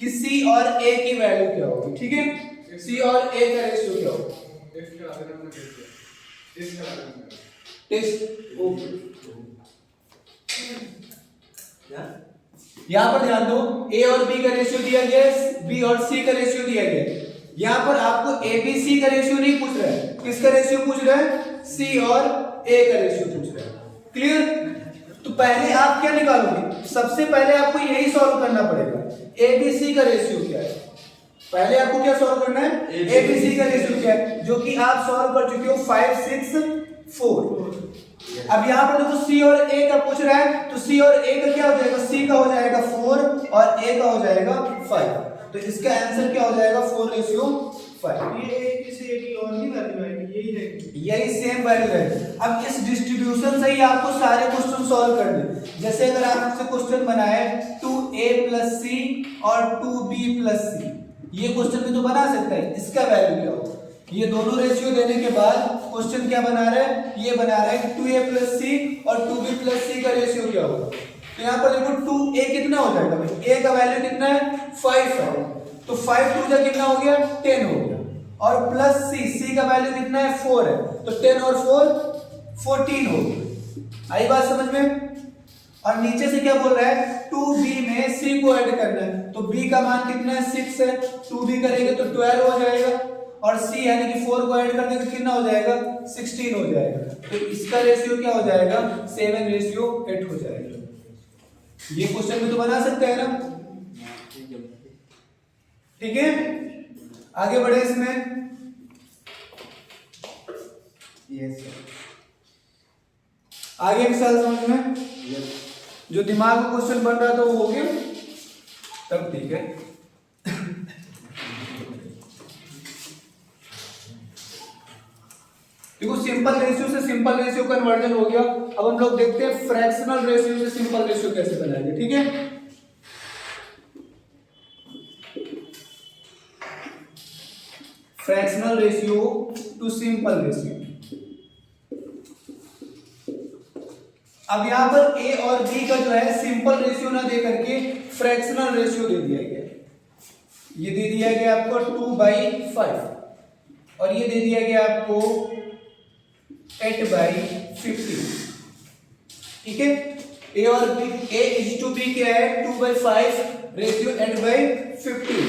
कि सी और ए की वैल्यू क्या होगी। ठीक है, सी और ए का रेशियो क्या होगा? Test okay. यहाँ पर ध्यान दो, ए और बी का रेशियो दिया गया है, बी और सी का रेशियो दिया गया है। यहाँ पर आपको ए बी सी का रेशियो नहीं पूछ रहा है, किसका रेशियो पूछ रहा है? सी और ए का रेशियो पूछ रहा है। क्लियर? तो पहले आप क्या निकालोगे? सबसे पहले आपको यही सॉल्व करना पड़ेगा, ए बी सी का रेशियो क्या है। पहले आपको क्या सॉल्व करना है? ए बी सी का रेशियो क्या है, जो कि आप सॉल्व कर चुके हो 5 6 4। अब यहाँ पर देखो सी और ए का पूछ रहा है, तो सी और ए का क्या हो जाएगा? सी का हो जाएगा 4 और ए का हो जाएगा 5। तो इसका आंसर क्या हो जाएगा? 4:5। ये ए की से की और नहीं वैल्यू आएगी, यही रहेगी, यही सेम वैल्यू रहेगी। अब इस डिस्ट्रीब्यूशन से ही आपको सारे क्वेश्चन सॉल्व करने। जैसे अगर आपसे क्वेश्चन बनाए 2a + c और 2b + c, ये क्वेश्चन भी तो बना सकता है, इसका वैल्यू क्या होगा? ये दोनों रेशियो देने के बाद क्वेश्चन क्या बना रहा है? ये बना रहा है कि 2a + c और 2b + c का रेशियो क्या होगा। तो यहाँ पर देखो 2a कितना हो जाएगा भाई? a का वैल्यू कितना है? 5 है, तो 5 2 जा कितना हो गया? 10 हो गया, और प्लस c का वैल्यू कितना है? 4 है, तो 10 और 4 14 हो गया। आई बात समझ में? और नीचे से क्या बोल रहा है? 2b में c को ऐड करना है, तो b का मान कितना है? 6 है, 2b करेंगे तो 12 हो जाएगा, और c यानी कि 4 को ऐड कर देंगे तो कितना हो जाएगा? 16 हो जाएगा। तो इसका रेशियो क्या हो जाएगा? 7:8 हो जाएगा। ये क्वेश्चन भी तो बना सकते हैं ना? ठीक है, आगे बढ़े इसमें। यस आगे मिसाल समझ में यस जो दिमाग में क्वेश्चन बन रहा था वो हो गया, तब ठीक है। देखो सिंपल रेशियो से सिंपल रेशियो कन्वर्जन हो गया। अब हम लोग देखते हैं फ्रैक्शनल रेशियो से सिंपल रेशियो कैसे बनाएंगे। ठीक है, fractional ratio two simple ratio. अब यहां पर a और b का जो है सिंपल रेशियो ना दे करके फ्रैक्शनल रेशियो दे दिया गया। ये दे दिया गया आपको 2/5 और ये दे दिया गया आपको 8/15। ठीक है, a और b, a is to b क्या है? 2/5 रेशियो 8/15।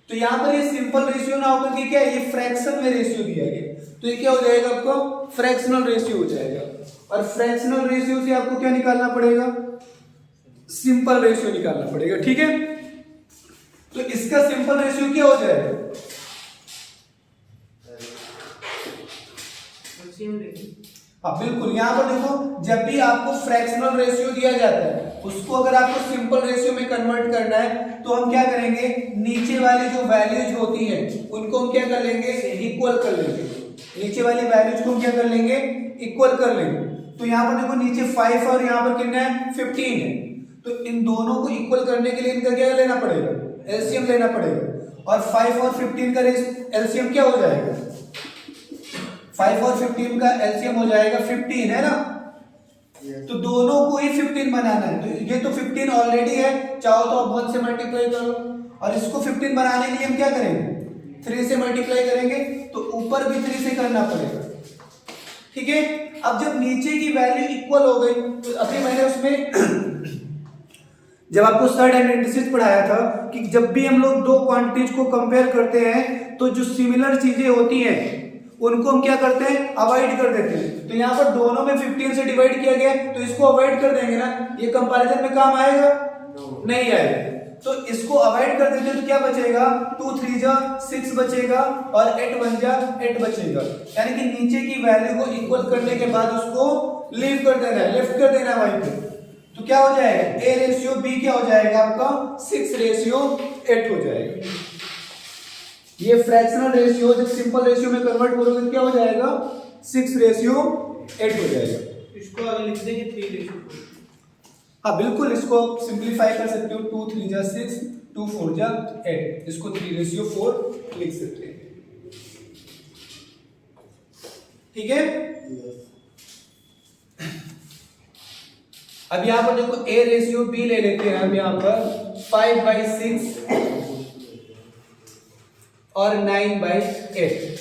तो यहां पर ये सिंपल रेशियो ना होकर के क्या है? ये फ्रैक्शन में रेशियो दिया गया, तो ये क्या हो जाएगा? आपको फ्रैक्शनल रेशियो हो जाएगा। और फ्रैक्शनल रेशियो से आपको क्या निकालना पड़ेगा? सिंपल रेशियो निकालना पड़ेगा। ठीक है, तो इसका सिंपल रेशियो क्या हो जाएगा? हाँ बिल्कुल, यहाँ पर देखो जब भी आपको फ्रैक्शनल रेशियो दिया जाता है उसको अगर आपको सिंपल रेशियो में कन्वर्ट करना है तो हम क्या करेंगे? नीचे वाली जो वैल्यूज होती हैं उनको हम क्या कर लेंगे? इक्वल कर लेंगे। नीचे वाली वैल्यूज को हम क्या कर लेंगे? इक्वल कर लेंगे। तो यहाँ पर देखो नीचे 5 और यहाँ पर कितना है? 15 है। तो इन दोनों को इक्वल करने के लिए इनका क्या लेना पड़ेगा? एलसीएम लेना पड़ेगा। और 5 और 15 का एलसीएम क्या हो जाएगा? 5 और 15 का एलसीएम हो जाएगा 15, है ना? तो दोनों को ही 15 बनाना है। तो ये तो 15 ऑलरेडी है, चाहो तो आप 1 से मल्टीप्लाई करो, और इसको 15 बनाने के लिए हम क्या करेंगे? 3 से मल्टीप्लाई करेंगे, तो ऊपर भी 3 से करना पड़ेगा। ठीक है, अब जब नीचे की वैल्यू इक्वल हो गई तो अभी मैंने उसमें जब आपको सर्ड एनालिसिस पढ़ाया था कि जब भी हम लोग दो क्वांटिटीज को कंपेयर करते हैं तो जो सिमिलर चीजें होती हैं उनको हम क्या करते हैं? अवॉइड कर देते हैं। तो यहाँ पर दोनों में 15 से डिवाइड किया गया तो इसको अवॉइड कर देंगे ना, ये कंपैरिजन में काम आएगा? नहीं आएगा। तो इसको अवॉइड कर देते तो क्या बचेगा? 2 3 जा 6 बचेगा और 8 1 जा 8 बचेगा। यानी कि नीचे की वैल्यू को इक्वल करने के बाद उसको लीव कर देना है, लेफ्ट कर देना है वहीं पे। तो क्या हो जाएगा A रेशियो B क्या हो जाएगा आपका 6:8 हो जाएगा। ये फ्रैक्शनल रेशियो जब सिंपल रेशियो में कन्वर्ट करोगे तो क्या हो जाएगा 6:8 हो जाएगा। इसको आगे लिख देंगे 3:4। हाँ बिल्कुल, इसको सिंप्लीफाई कर सकते हो, 2 3 जा 6, 2 4 जा 8, इसको 3:4 लिख सकते हैं। ठीक है, अब यहां पर देखो A रेशियो B ले लेते हैं हम यहां पर 5/6 और 9/8,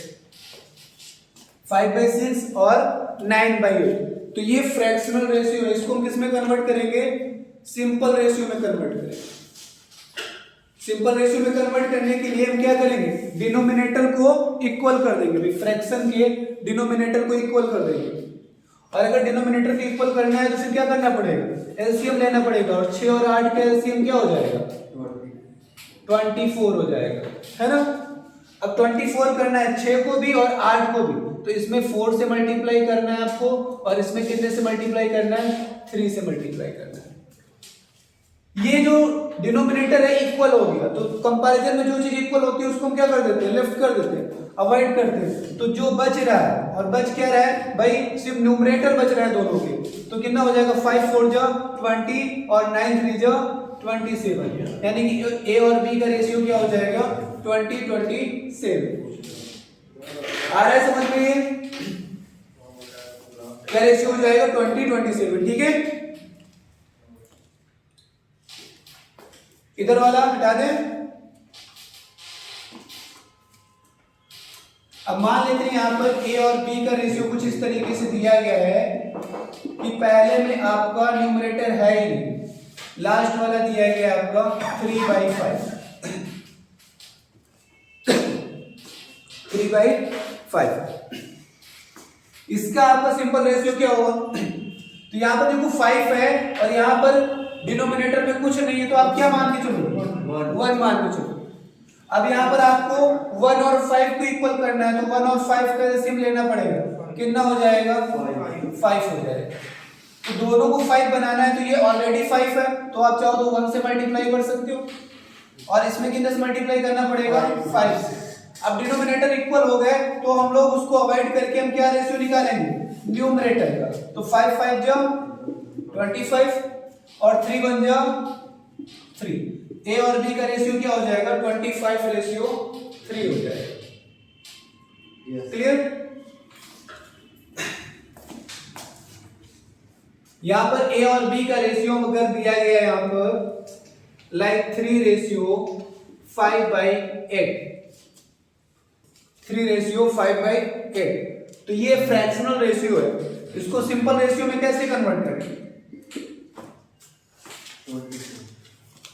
5/6 और 9/8। तो ये फ्रैक्शनल रेशियो है, इसको हम किस में कन्वर्ट करेंगे सिंपल रेशियो में कन्वर्ट करेंगे। सिंपल रेशियो में कन्वर्ट करने के लिए हम क्या करेंगे डिनोमिनेटर को इक्वल कर देंगे भाई, फ्रैक्शन के डिनोमिनेटर को इक्वल कर देंगे। और अगर डिनोमिनेटर को इक्वल करना है तो फिर क्या करना पड़ेगा एलसीएम लेना पड़ेगा, और 6 और 8 का एलसीएम क्या हो जाएगा 24 हो जाएगा, है ना। अब 24 करना है 6 को भी और 8 को भी, तो इसमें 4 से मल्टीप्लाई करना है आपको, और इसमें कितने से मल्टीप्लाई करना है 3 से मल्टीप्लाई करना है। ये जो डिनोमिनेटर है इक्वल हो गया, तो कंपैरिजन में जो चीज इक्वल होती है उसको हम क्या कर देते हैं लेफ्ट कर देते हैं, अवॉइड करते हैं। तो जो बच रहा है, और बच क्या रहा है भाई सिर्फ न्यूमरेटर बच रहा है दोनों के, तो कितना हो जाएगा 5 4 जा 20 और 9 3 जा 27, यानी कि ए और बी का रेशियो क्या हो जाएगा 20/27। आ रहा है समझ में, ये क्या रेशियो हो जाएगा 20/27। ठीक है, इधर वाला हटा दें। अब मान लेते हैं यहां पर ए और बी का रेशियो कुछ इस तरीके से दिया गया है कि पहले में आपका न्यूमरेटर है ही नहीं, लास्ट वाला दिया गया आपका 3/5 3/5। इसका आपका सिंपल रेशियो क्या होगा, तो यहां पर देखो 5 है और यहां पर डिनोमिनेटर में कुछ नहीं है, तो आप क्या मान के चलो 1 मान के चलो। अब यहां पर आपको 1 और 5 को इक्वल करना है, तो 1 और 5 का एलसीएम लेना पड़ेगा, कितना हो जाएगा 5 हो जाएगा। तो दोनों को 5 बनाना है, तो ये ऑलरेडी 5 है, तो आप चाहो तो 1 से मल्टीप्लाई कर सकते हो, और इसमें कितने से मल्टीप्लाई करना पड़ेगा 5 से। अब डिनोमिनेटर इक्वल हो गए तो हम लोग उसको अवॉइड करके हम क्या रेशियो निकालेंगे न्यूमरेटर का, तो 5 5 जा 25 और 3 1 जा 3। ए और बी का रेशियो क्या हो जाएगा 25/3 हो जाएगा। क्लियर, यहां पर ए और बी का रेशियो अगर दिया गया है यहां पर लाइक 3:5/8, 3:5/8, तो ये फ्रैक्शनल रेशियो है, इसको सिंपल रेशियो में कैसे कन्वर्ट करेंगे।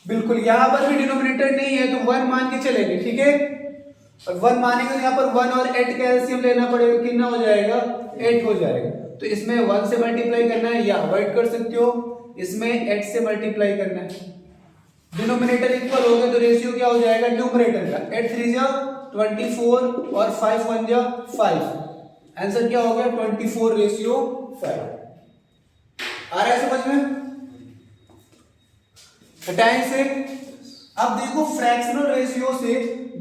बिल्कुल, यहां पर भी डिनोमिनेटर नहीं है तो 1 मान के चलेंगे, ठीक है। और 1 मानेंगे तो यहां पर 1 और 8 का एलसीएम लेना पड़ेगा, कितना हो जाएगा 8 हो जाएगा। तो इसमें 1 से मल्टीप्लाई करना है या अवॉइड कर सकते हो, इसमें 8 से मल्टीप्लाई करना है। डिनोमिनेटर इक्वल हो गए तो रेशियो क्या हो जाएगा न्यूमरेटर का 8 3 जा 24 और 5 1 जा 5, आंसर क्या हो गया 24/5। आ रहा है समझ में, हटाएं से। अब देखो फ्रैक्शनल रेशियो से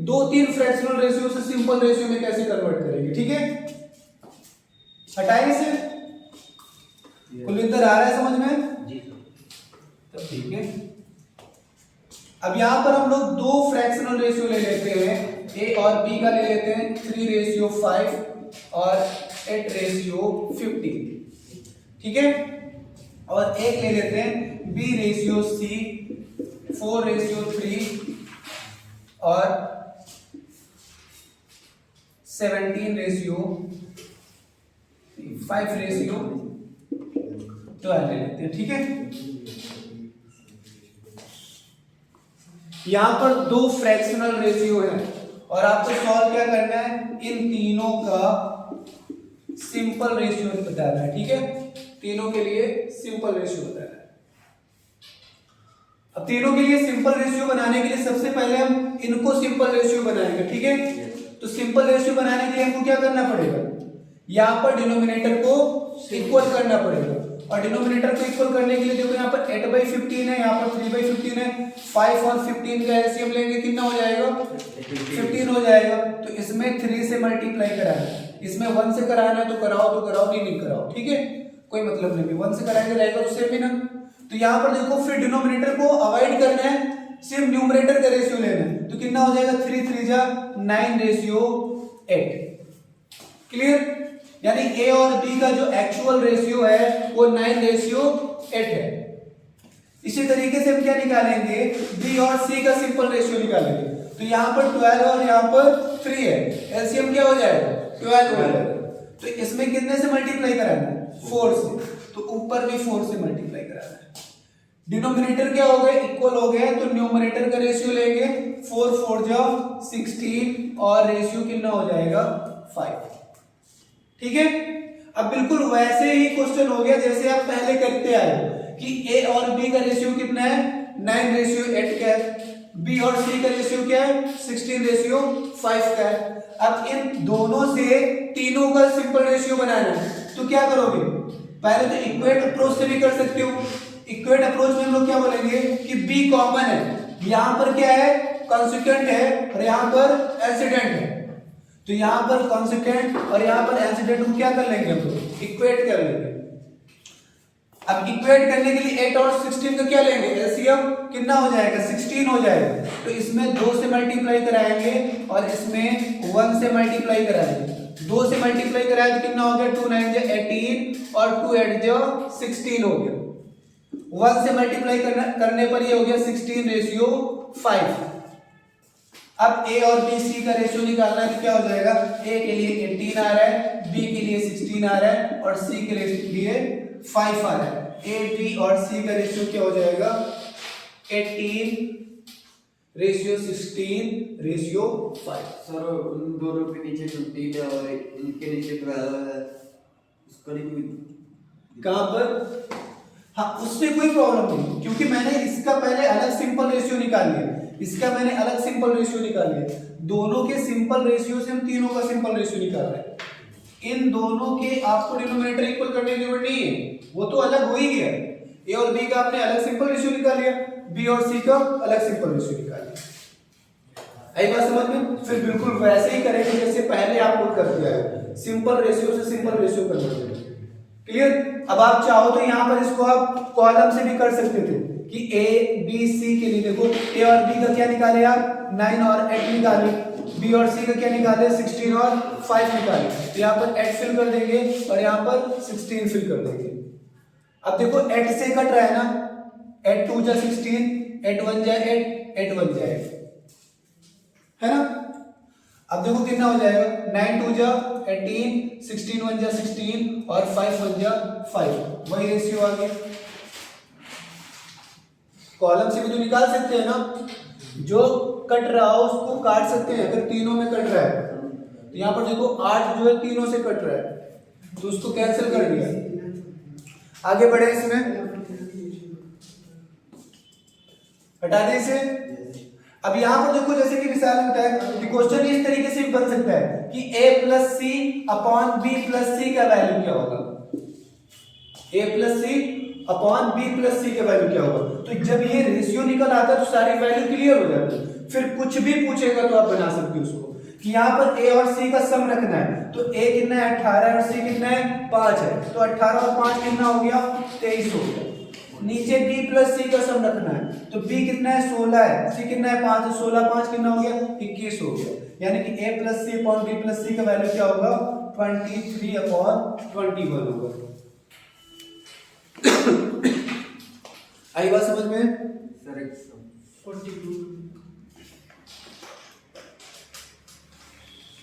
2-3 फ्रैक्शनल रेशियो से सिंपल रेशियो में कैसे कन्वर्ट करेंगे, ठीक है। हटाएं से, कुलविंदर आ रहा है समझ में जी तो ठीक है। अब यहां पर हम लोग 2 फ्रैक्शनल रेशियो ले लेते हैं, ए और बी का ले लेते हैं 3:5 और 8:15, ठीक है। और एक ले लेते हैं B/C 4:3 और 17:5 ले लेते हैं, ठीक है। यहां पर 2 फ्रैक्शनल रेशियो है और आपको सॉल्व क्या करना है, इन तीनों का सिंपल रेशियो बताना है, ठीक है। तीनों के लिए सिंपल रेशियो बताना है। अब तीनों के लिए सिंपल रेशियो बनाने के लिए सबसे पहले हम इनको सिंपल रेशियो बनाएंगे, ठीक है। तो सिंपल रेशियो बनाने के लिए हमको क्या करना पड़ेगा, यहां पर डिनोमिनेटर को इक्वल करना पड़ेगा और डिनोमिनेटर को इक्वल करने के लिए देखो यहाँ पर 8/15 है, यहाँ पर 3/15 है, 5 और 15 का एलसीएम लेंगे कितना हो जाएगा 15 हो जाएगा। तो इसमें 3 से मल्टीप्लाई कराना है, इसमें 1 से कराना है तो कराओ नहीं कराओ, ठीक है कोई मतलब नहीं, 1 से कराएंगे रहेगा तो सेम ही ना। तो यहाँ पर देखो फिर डिनोमिनेटर को अवॉइड करना है, सिर्फ न्यूमरेटर का रेशियो लेना है, तो कितना हो जाएगा 3 3 जा 9/8। क्लियर, यानी ए और बी का जो एक्चुअल रेशियो है वो 9/8 है। इसी तरीके से हम क्या निकालेंगे, बी और सी का सिंपल रेशियो निकालेंगे। तो यहाँ पर 12 और यहाँ पर 3 है, एलसीएम क्या हो जाएगा 12 हो जाएगा। तो इसमें कितने से मल्टीप्लाई कराना है 4 से, तो ऊपर भी 4 से मल्टीप्लाई कराना है। डिनोमिनेटर क्या हो गया इक्वल हो गया, तो न्यूमरेटर का रेशियो लेंगे 4 4 जा 16 और रेशियो कितना हो जाएगा 5। ठीक है, अब बिल्कुल वैसे ही क्वेश्चन हो गया जैसे आप पहले करते आए कि ए और बी का रेशियो कितना है 9/8 का है, बी और सी का रेशियो क्या है 16/5 का है। अब इन दोनों से तीनों का सिंपल रेशियो बनाना है, तो क्या करोगे, पहले तो इक्वेट अप्रोच से भी कर सकते हो। इक्वेट अप्रोच में हम लोग क्या बोलेंगे कि बी कॉमन है, यहां पर क्या है कॉन्सिक्वेंट है और यहां पर एंसीडेंट है, तो यहां पर कॉन्सिक्वेंट और यहां पर एंसीडेंट को क्या कर लेंगे हम लोग इक्वेट कर लेंगे। अब इक्वेट करने के लिए 8 और 16 का क्या लेंगे एलसीएम, कितना हो जाएगा 16 हो जाएगा। तो इसमें 2 से मल्टीप्लाई कराएंगे और इसमें 1 से मल्टीप्लाई कराएंगे। 2 से मल्टीप्लाई कराए तो कितना हो गया 2 9 जा 18 और 2 8 जा 16 हो गया। 1 से मल्टीप्लाई करने पर ये हो गया 16/5। अब ए और बी सी का रेशियो निकालना है, तो क्या हो जाएगा, ए के लिए 18 आ रहा है, बी के लिए 16 आ रहा है और सी के लिए 5 आ रहा है। ए बी और सी का रेशियो क्या हो जाएगा 18/16/5। सर उन दोनों के नीचे 20 है और इनके नीचे 12 है, उसका नहीं कोई कहां पर, हाँ उससे कोई प्रॉब्लम नहीं, क्योंकि मैंने इसका पहले अलग सिंपल रेशियो निकाल लिया, इसका मैंने अलग सिंपल रेशियो निकाल लिया। दोनों के सिंपल रेशियो से हम तीनों का सिंपल रेशियो निकाल रहे हैं। इन दोनों के आपको डिनोमिनेटर इक्वल करने की जरूरत नहीं है, वो तो अलग हो ही गया। ए और बी का आपने अलग सिंपल रेशियो निकाल लिया, बी और सी का अलग सिंपल रेशियो निकाल लिया। आई बात समझ में, फिर बिल्कुल वैसे ही करेंगे जैसे पहले आप लोग करते आए, सिंपल रेशियो से सिंपल रेशियो करना। क्लियर, अब आप चाहो तो यहाँ पर इसको आप कॉलम से भी कर सकते थे कि ए बी सी के लिए देखो ए और बी का क्या निकाले आप 9 और 8 निकाले, बी और सी का क्या निकाले 16 और 5 निकाले, तो यहाँ पर 8 फिल कर देंगे और यहाँ पर 16 फिल कर देंगे। अब देखो 8 से कट रहा है ना, 8 2 जा 16, 8 1 जा 8, 8 1 जा 8 है ना। अब देखो कितना हो जाएगा 9 2 जा 18, 16 1 जा 16 और 5 1 जा 5, वही रेशियो आ गया। कॉलम से भी तो निकाल सकते हैं ना, जो कट रहा हो उसको काट सकते हैं। अगर तीनों में कट रहा है तो यहाँ पर देखो 8 जो है तीनों से कट रहा है तो उसको कैंसिल कर दिया। आगे बढ़े, इसमें हटा दें इसे। अब यहाँ पर देखो जैसे कि विशाल ने बताया कि क्वेश्चन इस तरीके से भी बन सकता है कि a plus c upon b plus c का वैल्यू क्या होगा, a plus c upon b plus c का वैल्यू क्या होगा। तो जब ये रेशियो निकल आता है तो सारी वैल्यू क्लियर हो जाती है, फिर कुछ भी पूछेगा तो आप बना सकते हो उसको कि यहाँ पर a और c का सम रखना है, तो a कितना है 18 है और c कितना है 5 है, तो 18 और 5 कितना हो गया 23 हो गया। नीचे b प्लस सी का सम रखना है, तो b कितना है 16 है, c कितना है 5 है, 16 5 कितना हो गया 21 हो गया। यानी कि a plus c upon b plus c का वैल्यू क्या होगा 23/21 होगा। आई बात समझ में सर एक सम 42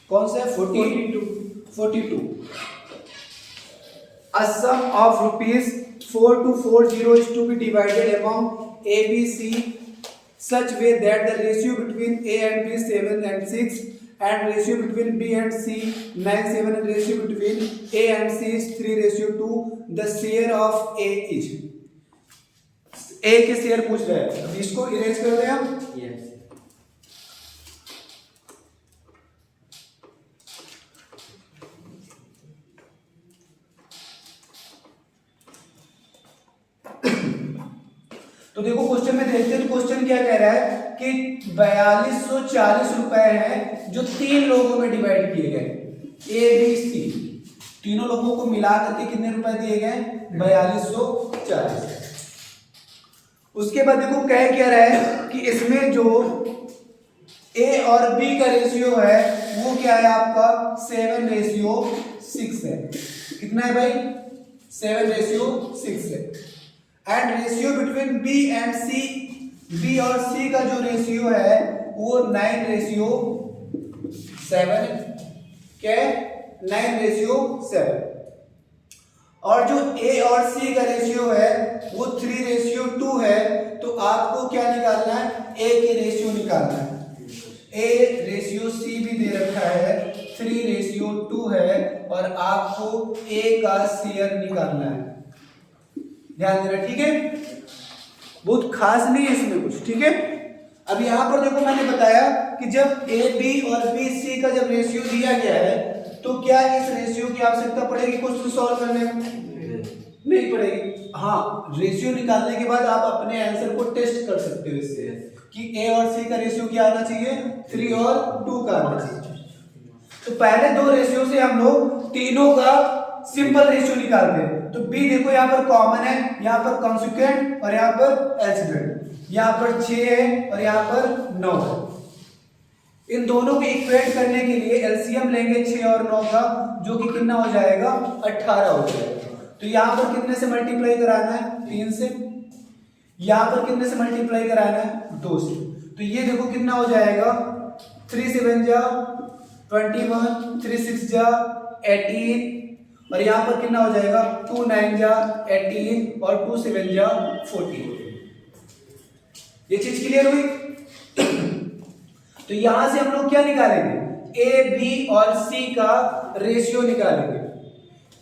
कौन सा है 42 A sum of rupees 4240 is to be divided among A, B, C such way that the ratio between A and B 7 and 6 and ratio between B and C 9 7 and ratio between A and C is 3:2. The share of A is A के शेयर पूछ रहे हैं, अब इसको इरेज कर दें हम। यस तो देखो क्वेश्चन में देखते हैं, तो क्वेश्चन क्या कह रहा है कि 4240 रुपए हैं जो 3 लोगों में डिवाइड किए गए, ए बी सी, तीनों लोगों को मिला करके कितने रुपए दिए गए, 4240। उसके बाद देखो कह क्या रहा है कि इसमें जो ए और बी का रेशियो है वो क्या है आपका 7:6 है। कितना है भाई, 7:6 है। And ratio between B and C, B और सी का जो रेशियो है वो 9:7 है। क्या है, 9:7। और जो ए और सी का रेशियो है वो 3:2 है। तो आपको क्या निकालना है, ए के रेशियो निकालना है। ए रेशियो सी भी दे रखा है, 3:2 है, और आपको ए का शेयर निकालना है। ध्यान देना, ठीक है, बहुत खास नहीं है इसमें कुछ, ठीक है। अब यहां पर देखो मैंने बताया कि जब ए बी और बी सी का जब रेशियो दिया गया है तो क्या इस रेशियो की आवश्यकता पड़ेगी क्वेश्चन सॉल्व करने में, नहीं पड़ेगी। हाँ, रेशियो निकालने के बाद आप अपने आंसर को टेस्ट कर सकते हो इससे कि ए और सी का रेशियो क्या आना चाहिए, 3 और 2 का आना चाहिए। तो पहले दो रेशियो से हम लोग तीनों का सिंपल रेशियो निकालते हैं। तो बी देखो यहाँ पर कॉमन है, यहाँ पर कॉन्सिक्वेंट और यहाँ पर एचडेंट, यहाँ पर 6 है और यहाँ पर 9 है। इन दोनों को इक्वेट करने के लिए एलसीएम लेंगे 6 और 9 का, जो कि कितना हो जाएगा, 18 हो जाएगा। तो यहाँ पर कितने से मल्टीप्लाई कराना है, 3 से। यहाँ पर कितने से मल्टीप्लाई कराना है, 2 से। तो ये देखो कितना हो जाएगा, 3 7 जा 21, 3 6 जा 18, और यहाँ पर कितना हो जाएगा, 2 9 जा 18 और 2 7 जा 14। ये चीज क्लियर हुई। तो यहां से हम लोग क्या निकालेंगे, ए बी और सी का रेशियो निकालेंगे।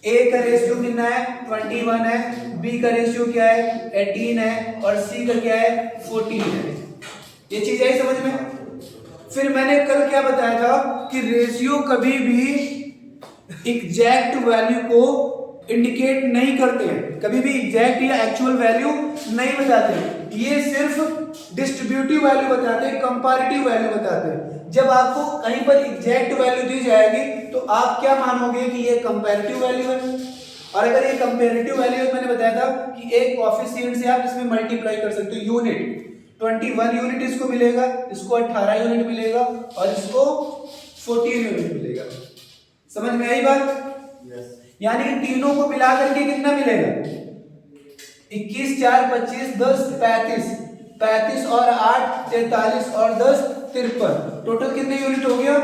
ए का रेशियो कितना है, 21 है, बी का रेशियो क्या है, 18 है, और सी का क्या है, 14 है। ये चीज आई समझ में। फिर मैंने कल क्या बताया था कि रेशियो कभी भी एग्जैक्ट वैल्यू को इंडिकेट नहीं करते हैं, कभी भी एग्जैक्ट या एक्चुअल वैल्यू नहीं बताते हैं। ये सिर्फ डिस्ट्रीब्यूटिव वैल्यू बताते हैं, कंपैरेटिव वैल्यू बताते हैं। जब आपको कहीं पर एग्जैक्ट वैल्यू दी जाएगी तो आप क्या मानोगे कि ये कंपैरेटिव वैल्यू है। और अगर ये कंपैरेटिव वैल्यू है, मैंने बताया था कि एक कोएफिशिएंट से आप इसमें मल्टीप्लाई कर सकते हो। यूनिट 21 यूनिट इसको मिलेगा, इसको 18 यूनिट मिलेगा, और इसको 14 यूनिट मिलेगा। समझ में आई बात? यानी कि तीनों को मिला करके कितना मिलेगा, 21 4 25 10 35, 35 और 8 43 और 10 53। टोटल कितने यूनिट हो गया,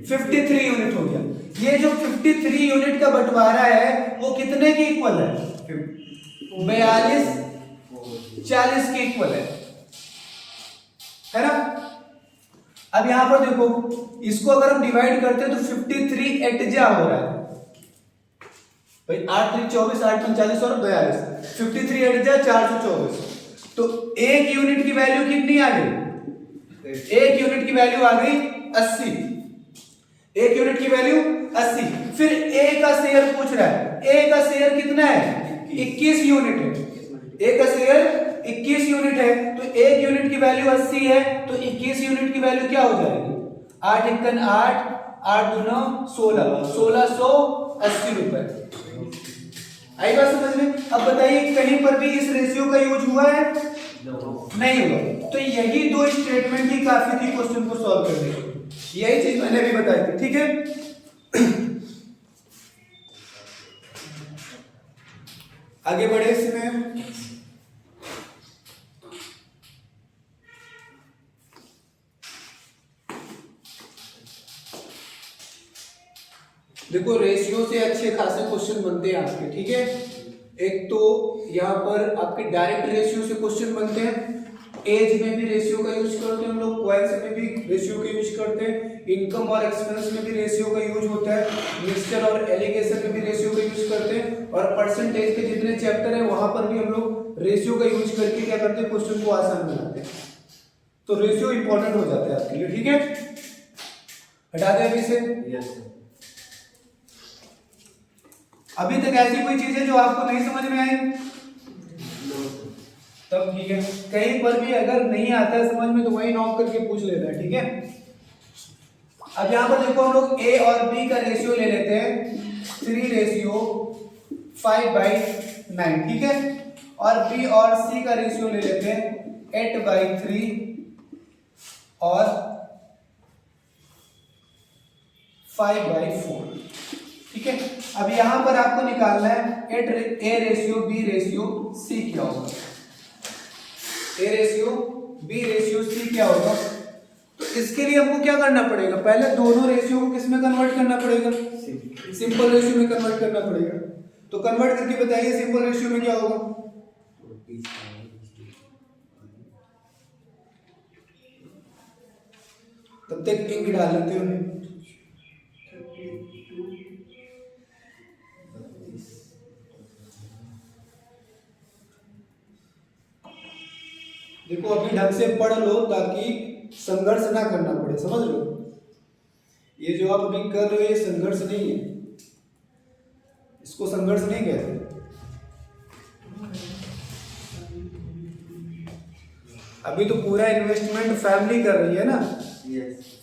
53 यूनिट हो गया। ये जो 53 यूनिट का बंटवारा है वो कितने के इक्वल है, 42 40 के इक्वल है ना। अब यहां पर देखो, इसको अगर हम डिवाइड करते हैं तो 53 एटजा हो रहा है भाई, 8 3 24 8 45 और 42, 53 एटजा 424। तो एक यूनिट की वैल्यू कितनी आ गई, एक यूनिट की वैल्यू आ गई 80। एक यूनिट की वैल्यू 80। फिर ए का शेयर पूछ रहा है, ए का शेयर कितना है, 21 यूनिट है। ए का शेयर 21 यूनिट है, तो एक यूनिट की वैल्यू 80 है, तो 21 यूनिट की वैल्यू क्या हो जाएगी, 8 1 8 8 2 16, 1680 रुपए। आई बात समझ में। अब बताइए कहीं पर भी इस रेशियो का यूज हुआ है, नहीं हुआ। तो यही दो स्टेटमेंट ही काफी थी क्वेश्चन को सॉल्व करने के लिए, यही चीज मैंने भी बताई थी, ठीक है। आगे बढ़े इसमें। देखो रेशियो से अच्छे खासे क्वेश्चन बनते हैं आपके, ठीक है। एक तो यहाँ पर आपके डायरेक्ट रेशियो से क्वेश्चन बनते हैं, एज में भी रेशियो का यूज करते हैं हम लोग, क्वांट्स में भी रेशियो का यूज करते हैं, इनकम और एक्सपेंस में भी रेशियो का यूज होता है, मिक्सचर और एलिगेशन में भी रेशियो का यूज करते हैं, और परसेंटेज के जितने चैप्टर है वहां पर भी हम लोग रेशियो का यूज करके क्या करते हैं, क्वेश्चन को आसान बनाते हैं। तो रेशियो इंपॉर्टेंट हो जाता है आपके लिए, ठीक है। हटा दें अभी से। अभी तक ऐसी कोई चीज है जो आपको नहीं समझ में आई, तब ठीक है। कहीं पर भी अगर नहीं आता है समझ में तो वही नॉक करके पूछ लेना है, ठीक है। अब यहाँ पर देखो हम लोग ए और बी का रेशियो ले लेते हैं 3:5/9, ठीक है। और बी और सी का रेशियो ले लेते हैं 8/3 और 5/4, ठीक है। अब यहां पर आपको निकालना है A ratio B ratio C क्या होगा। A ratio B ratio C क्या होगा, तो इसके लिए हमको क्या करना पड़ेगा, पहले दोनों रेशियो को किस में कन्वर्ट करना पड़ेगा, सिंपल रेशियो में कन्वर्ट करना पड़ेगा। तो कन्वर्ट करके बताइए सिंपल रेशियो में क्या होगा। तब तक इंक डाल लेते हो। देखो अभी ढंग से पढ़ लो ताकि संघर्ष ना करना पड़े, समझ लो। ये जो आप अभी कर रहे हो ये संघर्ष नहीं है, इसको संघर्ष नहीं कहते। अभी तो पूरा इन्वेस्टमेंट फैमिली कर रही है ना,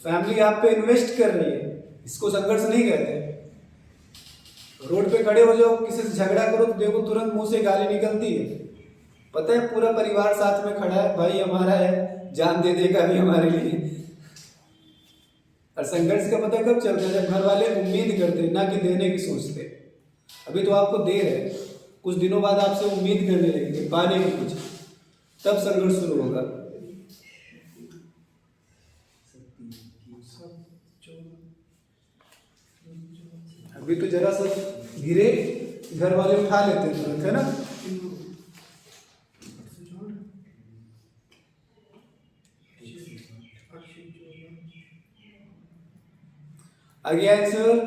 फैमिली आप पे इन्वेस्ट कर रही है, इसको संघर्ष नहीं कहते। रोड पे खड़े हो जाओ किसी से झगड़ा करो तो देखो तुरंत मुंह से गाली निकलती है, पता है पूरा परिवार साथ में खड़ा है, भाई हमारा है, जान दे देगा अभी हमारे लिए। और संघर्ष का पता कब चलता है, जब घर वाले उम्मीद करते ना कि देने की सोचते। अभी तो आपको दे रहे, कुछ दिनों बाद आपसे उम्मीद करने लगेंगे पाने की कुछ, तब संघर्ष शुरू होगा। अभी तो जरा सा गिरे घर वाले उठा लेते हैं तुरंत, है ना। आगे आंसर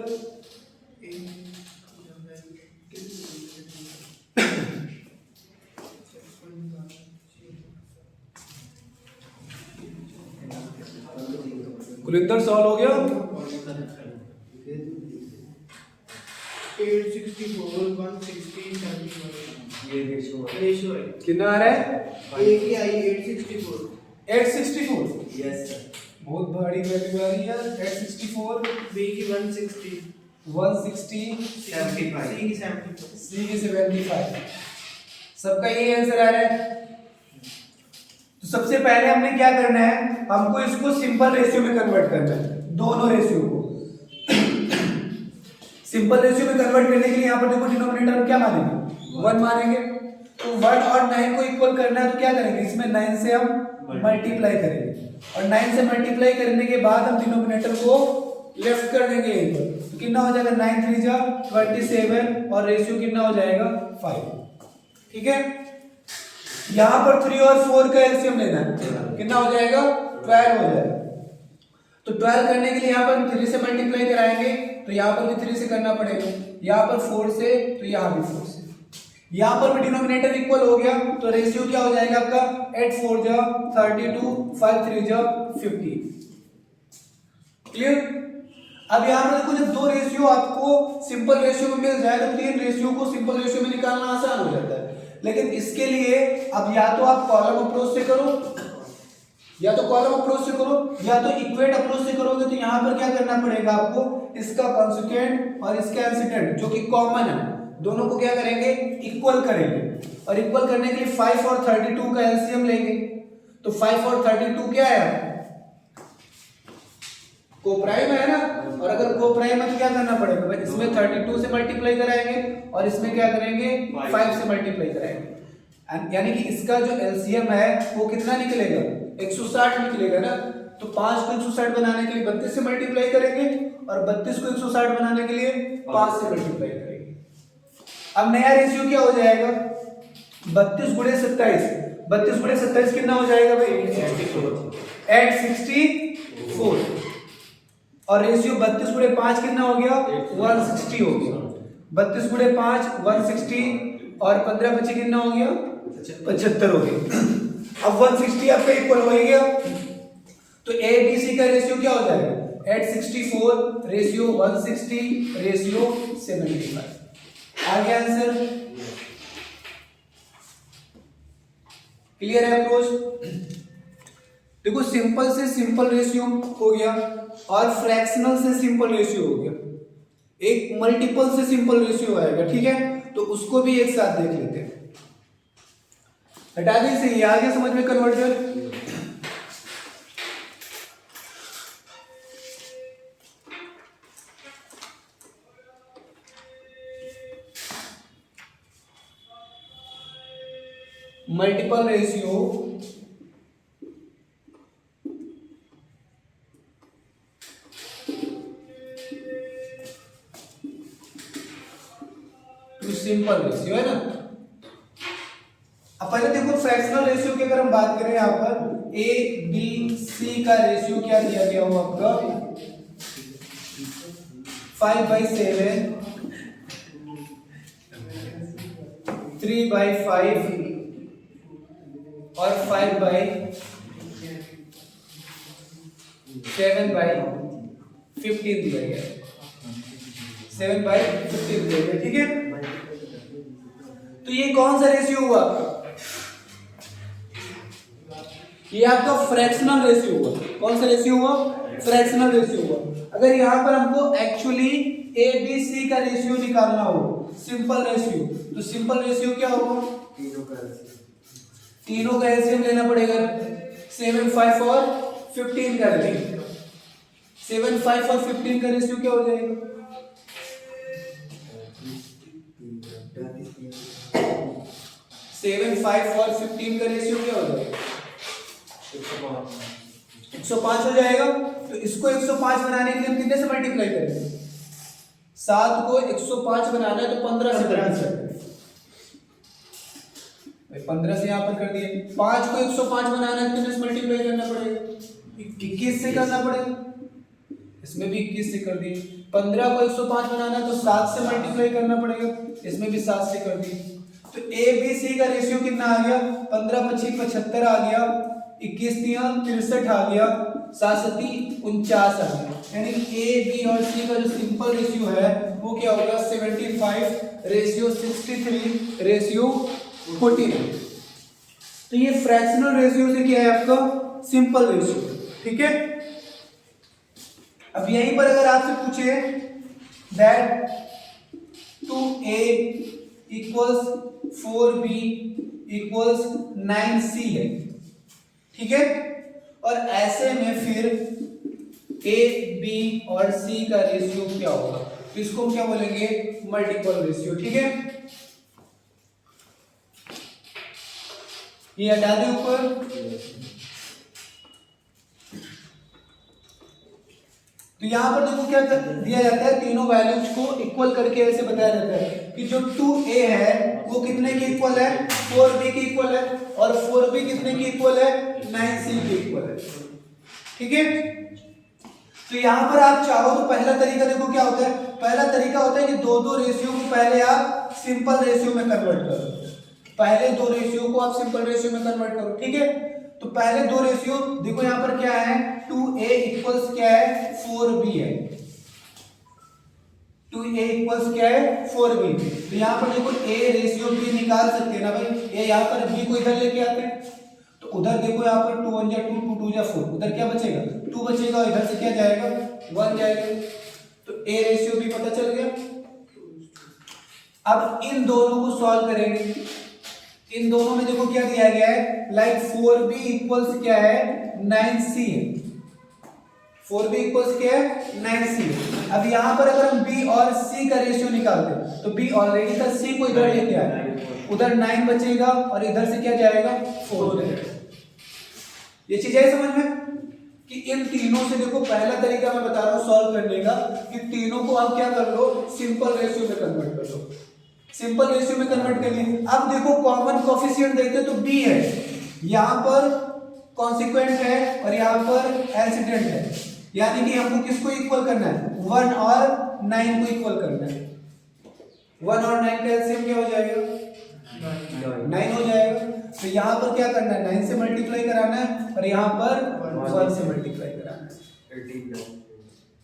कुलिंदर सॉल्व हो गया। 864 160 71 ये रेशियो रेशियो है। कितना आ रहा है, ए की आई 864 864। यस सर, बहुत बड़ी वैल्यू आ रही है 864, बी की 160 160, 75, सी की 75 सी की 75। सबका यही आंसर आ रहा है। तो सबसे पहले हमने क्या करना है, हमको इसको सिंपल रेशियो में कन्वर्ट करना है, दोनों रेशियो को। सिंपल रेशियो में कन्वर्ट करने के लिए यहाँ पर देखो डिनोमिनेटर हम क्या मानेंगे, 1 मानेंगे। तो 1 और 9 को इक्वल करना है तो क्या करेंगे, इसमें 9 से हम मल्टीप्लाई करेंगे, और 9 से मल्टीप्लाई करने के बाद हम डिनोमिनेटर को लेफ्ट कर देंगे एक बार। तो कितना हो जाएगा, 9 3 जा 27 और रेशियो कितना हो जाएगा 5, ठीक है। यहाँ पर 3 और 4 का एलसीएम लेना है, कितना हो जाएगा 12 हो जाएगा। तो 12 करने के लिए यहाँ पर 3 से मल्टीप्लाई कराएंगे तो यहाँ पर भी 3 से करना पड़ेगा, यहाँ पर 4 से तो यहाँ भी 4 से। यहाँ पर भी डिनोमिनेटर इक्वल हो गया तो रेशियो क्या हो जाएगा आपका 8 4 जा 32 5 3 जा 50। क्लियर। अब यहाँ पर देखो जब दो रेशियो आपको सिंपल रेशियो में मिल जाए तो 3 रेशियो को सिंपल रेशियो में निकालना आसान हो जाता है। लेकिन इसके लिए अब या तो आप कॉलम अप्रोच से करो, या तो कॉलम अप्रोच से करो, या तो इक्वेट अप्रोच से करोगे। तो यहाँ पर क्या करना पड़ेगा आपको, इसका कॉन्सिक्वेंट और इसका इंसिडेंट जो कि कॉमन है दोनों को क्या करेंगे, इक्वल करेंगे। और इक्वल करने के लिए 5 और 32 का एलसीएम लेंगे। तो 5 और 32 क्या है, कोप्राइम है ना। और अगर कोप्राइम है तो क्या करना पड़ेगा भाई, इसमें 32 से मल्टीप्लाई कराएंगे और इसमें क्या करेंगे 5 से मल्टीप्लाई कराएंगे। यानी कि इसका जो एलसीएम है वो कितना निकलेगा, 160 निकलेगा ना। तो 5 को 160 बनाने के लिए 32 से मल्टीप्लाई करेंगे और 32 को 160 बनाने के लिए 5 से मल्टीप्लाई करेंगे। अब नया रेशियो क्या हो जाएगा, 32 गुणे 27, 32 गुणे 27 कितना हो जाएगा भाई 864। और रेशियो 32 गुणे 5 कितना हो गया 160 हो गया। 32 गुणे 5 160 और 15 बचे कितना हो गया 75 हो गया। अब 160 आपका इक्वल हो गया। तो ए बी सी का रेशियो क्या हो जाएगा 864 रेशियो 160 रेशियो 75। आ गया आंसर। क्लियर है अप्रोच? देखो सिंपल से सिंपल रेशियो हो गया और फ्रैक्शनल से सिंपल रेशियो हो गया, एक मल्टीपल से सिंपल रेशियो आएगा, ठीक है? तो उसको भी एक साथ देख लेते हैं। हटा दें इसे, ये आ गया समझ में conversion? Multiple ratio two simple ratio, है ना? अब पहले देखो फ्रैक्शनल रेशियो की अगर हम बात करें, यहां पर ए बी सी का रेशियो क्या दिया गया हो आपका 5/7, 3/5 और 5/7/15 दिया गया, 7/15 दिया गया, ठीक है? तो ये कौन सा रेशियो हुआ आपका? ये आपका फ्रैक्शनल रेशियो हुआ। कौन सा रेशियो हुआ? फ्रैक्शनल रेशियो हुआ। अगर यहां पर हमको एक्चुअली ए बी सी का रेशियो निकालना हो, सिंपल रेशियो, तो सिंपल रेशियो क्या होगा? तीनों का एलसीएम लेना पड़ेगा। 7, 5 और 15 का रेशियो, 7, 5 और 15 का रेशियो क्या हो जाएगा? 7, 5 और 15 का रेशियो क्या हो जाएगा? 105 हो जाएगा। तो इसको 105 बनाने के लिए हम कितने से मल्टीप्लाई करेंगे? 7 को 105 बनाना है तो 15 से मल्टीप्लाई करेंगे। 15 से यहाँ पर कर दिए। 5 को 105 बनाना है कितने से मल्टीप्लाई करना पड़ेगा? 21 से करना पड़ेगा। इसमें भी 21 से कर दिए। 15 को 105 बनाना है तो 7 से मल्टीप्लाई करना पड़ेगा, इसमें भी 7 से कर दिए। तो ए बी सी का रेशियो कितना आ गया? 15 25 75 आ गया, 21 3 63 आ गया, 7 7 49 आ गया। यानी ए बी और सी का जो सिंपल रेशियो है वो क्या होगा? 75:63:14। तो ये फ्रैक्शनल रेशियो से क्या है आपका? सिंपल रेशियो, ठीक है? अब यहीं पर अगर आपसे पूछे दैट 2a = 4b = 9c है, ठीक है? और ऐसे में फिर a b और c का रेशियो क्या होगा? इसको हम क्या बोलेंगे? मल्टीपल रेशियो, ठीक है? ये हटा दे ऊपर। तो यहां पर देखो क्या दिया जाता है, तीनों वैल्यूज को इक्वल करके ऐसे बताया जाता है कि जो 2a है वो कितने के इक्वल है? 4b के इक्वल है, और 4b कितने के इक्वल है? 9c के इक्वल है, ठीक है? तो यहां पर आप चाहो तो पहला तरीका देखो क्या होता है। पहला तरीका होता है कि दो रेशियो को पहले आप सिंपल रेशियो में कन्वर्ट करो, पहले दो रेशियो को आप सिंपल रेशियो में कन्वर्ट करो, ठीक है? तो पहले दो रेशियो देखो यहां पर क्या है? 2a इक्वल्स क्या है? 4b है। 2a इक्वल्स क्या है? 4b। तो यहां पर देखो a रेशियो b निकाल सकते हैं ना भाई? a यहां पर b को इधर लेके आते हैं, तो उधर देखो यहां पर 2 1 जा 2, 2 2 जा 4, उधर क्या बचेगा? 2 बचेगा, और इधर से क्या जाएगा? 1 जाएगा। तो a रेशियो b पता चल गया। अब इन दोनों को सॉल्व करेंगे। इन दोनों में देखो क्या दिया गया है? लाइक 4b इक्वल्स क्या है? 9c है। 4b इक्वल्स क्या है? 9c। अब यहां पर अगर हम b और c का रेशियो निकालते हैं तो b ऑलरेडी था, c को इधर लेके आए, उधर 9 बचेगा और इधर से क्या जाएगा? 4 जाएगा। ये चीज है समझ में कि इन तीनों से देखो, पहला तरीका मैं बता रहा हूं सॉल्व करने का कि तीनों को आप क्या कर लो? सिंपल रेशियो में कन्वर्ट कर लो। सिंपल रेशियो में कन्वर्ट कर लिए। अब देखो कॉमन कोएफिशिएंट देखते तो b है, यहां पर कॉन्सिक्वेंट है और यहां पर एल्सिडेंट है, यानी कि हमको किसको इक्वल करना है? 1 और 9 को इक्वल करना है। 1 और 9 का एलसीएम क्या हो जाएगा? 9 हो जाएगा। तो यहां पर क्या करना है? 9 से मल्टीप्लाई कराना है और यहां पर 1 से मल्टीप्लाई कराना है।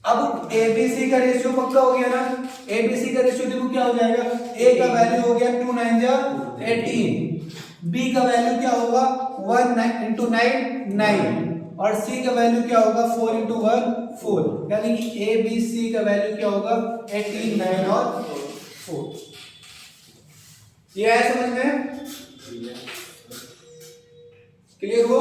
अब ABC का रेशियो पक्का हो गया ना? ABC का रेशियो देखो क्या हो जाएगा? A का वैल्यू हो गया 2 9 जा 18, बी का वैल्यू क्या होगा 1 इंटू 9 9 और सी का वैल्यू क्या होगा 4 इंटू 1 4, यानी कि ए बी सी का वैल्यू क्या होगा 18 9 और 4। ये है समझ में? क्लियर हो?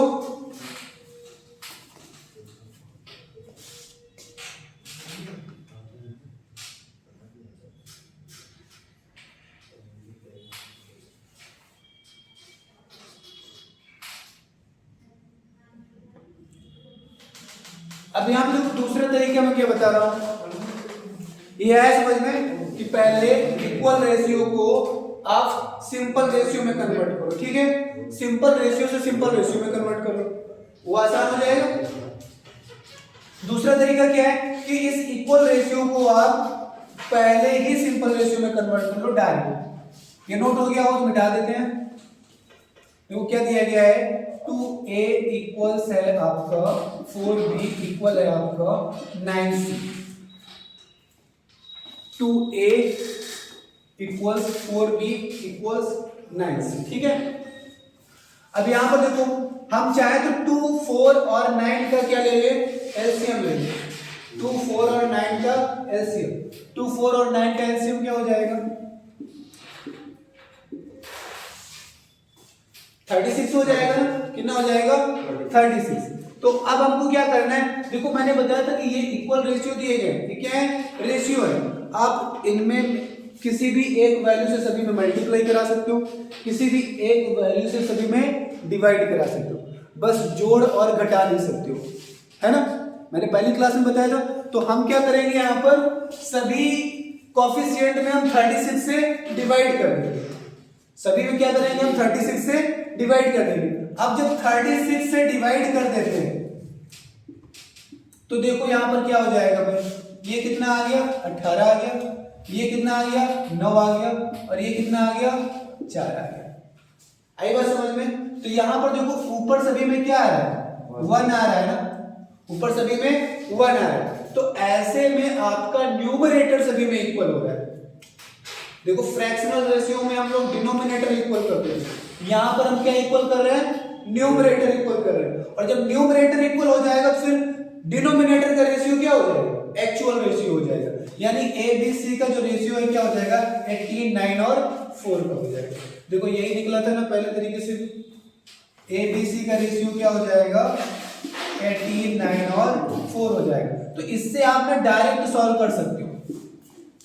अब यहाँ पे देखो दूसरे तरीके में क्या बता रहा हूं, ये है समझ में कि पहले इक्वल रेशियो को आप सिंपल रेशियो में कन्वर्ट करो, ठीक है? सिंपल रेशियो से सिंपल रेशियो में कन्वर्ट करो, वो आसान हो जाएगा। दूसरा तरीका क्या है कि इस इक्वल रेशियो को आप पहले ही सिंपल रेशियो में कन्वर्ट कर लो डायरेक्ट। ये नोट हो गया हो तो मिटा देते हैं। देखो क्या दिया गया है, 2a इक्वल्स है आपका 4b इक्वल है आपका 9c। 2a equals 4b equals 9c, ठीक है? अब यहां पर देखो हम चाहे तो 2 4 और 9 का क्या ले ले, एलसीएम ले ले। 2 4 और 9 का एलसीएम, 2 4 और 9 का एलसीएम क्या हो जाएगा 36 हो जाएगा ना? कितना हो जाएगा 36। तो अब हमको क्या करना है, देखो मैंने बताया था कि ये इक्वल रेशियो दिए गए, ये क्या है रेशियो है। आप इनमें किसी भी एक वैल्यू से सभी में मल्टीप्लाई करा सकते हो, किसी भी एक वैल्यू से सभी में डिवाइड करा सकते हो, बस जोड़ और घटा नहीं सकते हो, है ना? मैंने पहली क्लास में बताया था। तो हम क्या करेंगे, यहाँ पर सभी कोफिशिएंट में हम 36 से डिवाइड कर देंगे, सभी में क्या करेंगे हम 36 से डिवाइड कर देंगे। अब जब 36 से डिवाइड कर देते हैं तो देखो यहां पर क्या हो जाएगा भाई, ये कितना आ गया 18 आ गया, ये कितना आ गया 9 आ गया, और ये कितना आ गया 4 आ गया। आई बात समझ में? तो यहां पर देखो ऊपर सभी में क्या आ रहा है 1 आ रहा है ना, ऊपर सभी में 1 आ रहा है। तो ऐसे में आपका न्यूमरेटर सभी में इक्वल हो रहा है। देखो फ्रैक्शनल रेशियो में हम लोग डिनोमिनेटर इक्वल करते हैं, यहां पर हम क्या इक्वल कर रहे हैं, न्यूमरेटर इक्वल कर रहे हैं। और जब न्यूमरेटर इक्वल हो जाएगा फिर डिनोमिनेटर का रेशियो क्या हो जाएगा, एक्चुअल रेशियो हो जाएगा। यानी ए बी सी का जो रेशियो है क्या हो जाएगा 18 9 और 4 का हो जाएगा। देखो यही निकला था ना पहले तरीके से, ए बी सी का रेशियो क्या हो जाएगा 18 9 और 4 हो जाएगा। तो इससे आप ना डायरेक्ट सॉल्व कर सकते हो,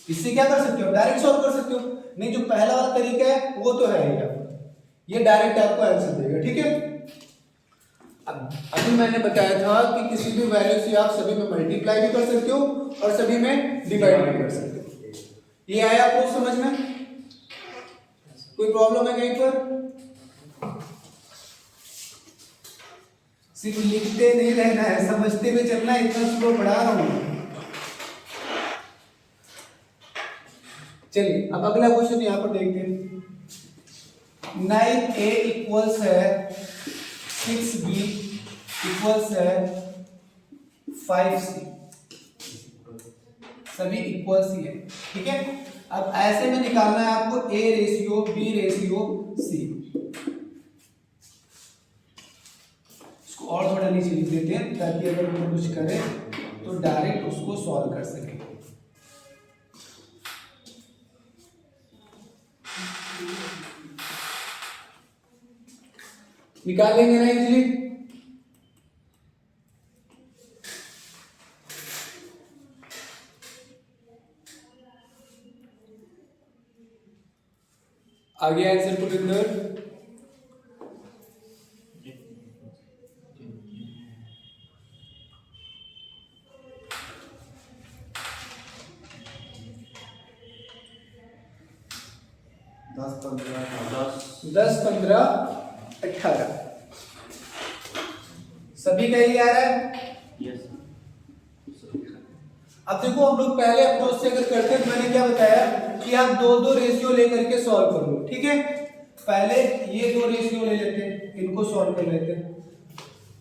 इससे क्या कर सकते हो डायरेक्ट सॉल्व कर सकते हो। नहीं जो पहला वाला तरीका है वो तो है ही, ये डायरेक्ट आपको आंसर देगा, ठीक है? अभी मैंने बताया था कि किसी भी वैल्यू से आप सभी में मल्टीप्लाई भी कर सकते हो और सभी में डिवाइड भी कर सकते हो। ये आया आपको समझ में? कोई प्रॉब्लम है कहीं पर? सिर्फ लिखते नहीं रहना है, समझते हुए चलना है, इतना स्लो पढ़ा रहा हूं। चलिए अब अगला क्वेश्चन यहां पर देखते हैं। 9a इक्वल्स है 6b इक्वल्स है 5c, सभी इक्वल्स ही है, ठीक है? अब ऐसे में निकालना है आपको a ratio b ratio c। इसको और थोड़ा नीचे लिख देते हैं ताकि अगर हम कुछ करें तो डायरेक्ट उसको सॉल्व कर सकें। निकाल लेंगे ना इजीली? आगे आंसर पुट इन देयर। दस 15 18 सभी का ही आ रहा है। यस। अब देखो हम लोग पहले अप्रोच से अगर करते हैं तो मैंने क्या बताया कि आप दो दो रेशियो लेकर के सॉल्व कर लो, ठीक है? पहले ये दो रेशियो ले लेते हैं, इनको सॉल्व कर लेते हैं।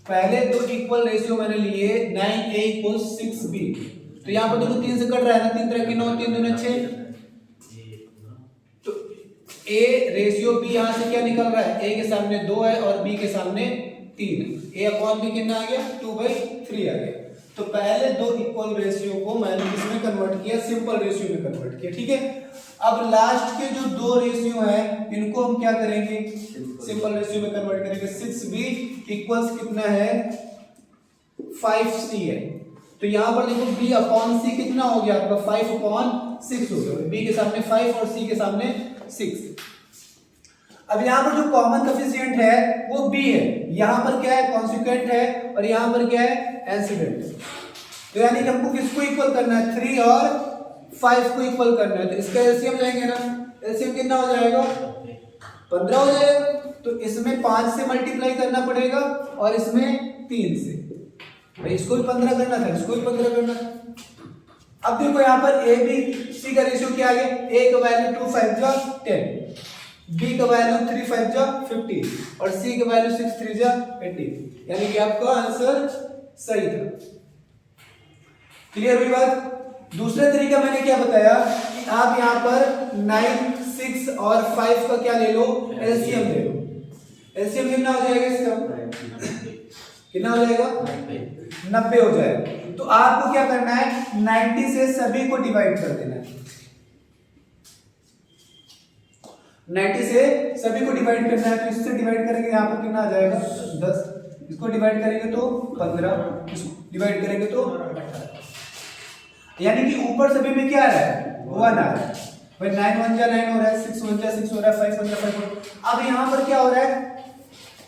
पहले दो इक्वल रेशियो मैंने लिए 9a इक्वल 6b, तो यहाँ पर देखो 3 से कट रहा है ना, 3 3 9 3 2 6, तो ए रेशियो बी यहाँ से क्या निकल रहा है, ए के सामने 2 है और बी के सामने 3 है। ए अपॉन बी कितना आ गया, 2/3 आ गया। तो पहले दो इक्वल रेशियो को मैंने किसमें कन्वर्ट किया, सिंपल रेशियो में कन्वर्ट किया, ठीक है। अब लास्ट के जो दो रेशियो हैं इनको हम क्या करेंगे, सिंपल रेशियो में कन्वर्ट करेंगे। 6b इक्वल्स कितना है, 5c है। तो यहाँ पर देखो b अपॉन c कितना हो गया आपका, 5/6 हो गया। b के सामने 5 और c के सामने 6। अब यहाँ पर जो कॉमन कोएफिशिएंट है वो b है, यहाँ पर क्या है, कॉन्सिक्वेंट है, और यहाँ पर क्या है, इंसिडेंट है। तो यानी कि हमको किसको इक्वल करना है, 3 और 5 को इक्वल करना है। तो इसका एलसीएम लेंगे ना, एलसीएम कितना हो जाएगा, 15 हो जाएगा। तो इसमें 5 से मल्टीप्लाई करना पड़ेगा और इसमें 3 से। भाई इसको भी 15 करना था, इसको भी 15 करना था। अब देखो यहाँ पर ए बी सी का रेशियो क्या आ गया, ए का वैल्यू 2 5 जा 10, बी का वैल्यू 3 5 जा 15 और सी का वैल्यू 6 3 जा 18। यानी कि आपका आंसर सही था। क्लियर हुई बात। दूसरा तरीका मैंने क्या बताया कि आप यहाँ पर 9 6 और 5 का क्या ले लो, एलसीएम ले लो। एलसीएम कितना हो जाएगा इसका, कितना हो जाएगा, 90 हो जाएगा। तो आपको क्या करना है, 90 से सभी को डिवाइड कर देना है। 90 से सभी को डिवाइड करना है। तो इससे डिवाइड करेंगे, यहाँ पर कितना आ जाएगा, 10। इसको डिवाइड करेंगे तो 15, इसको डिवाइड करेंगे तो 18। यानी कि ऊपर सभी में क्या आ रहा है, 1 आ रहा है। भाई 9 1 जा 9 हो रहा है, 6 1 जा 6 हो रहा है, 5 1 जा 5 हो रहा है। अब यहाँ पर क्या हो रहा है,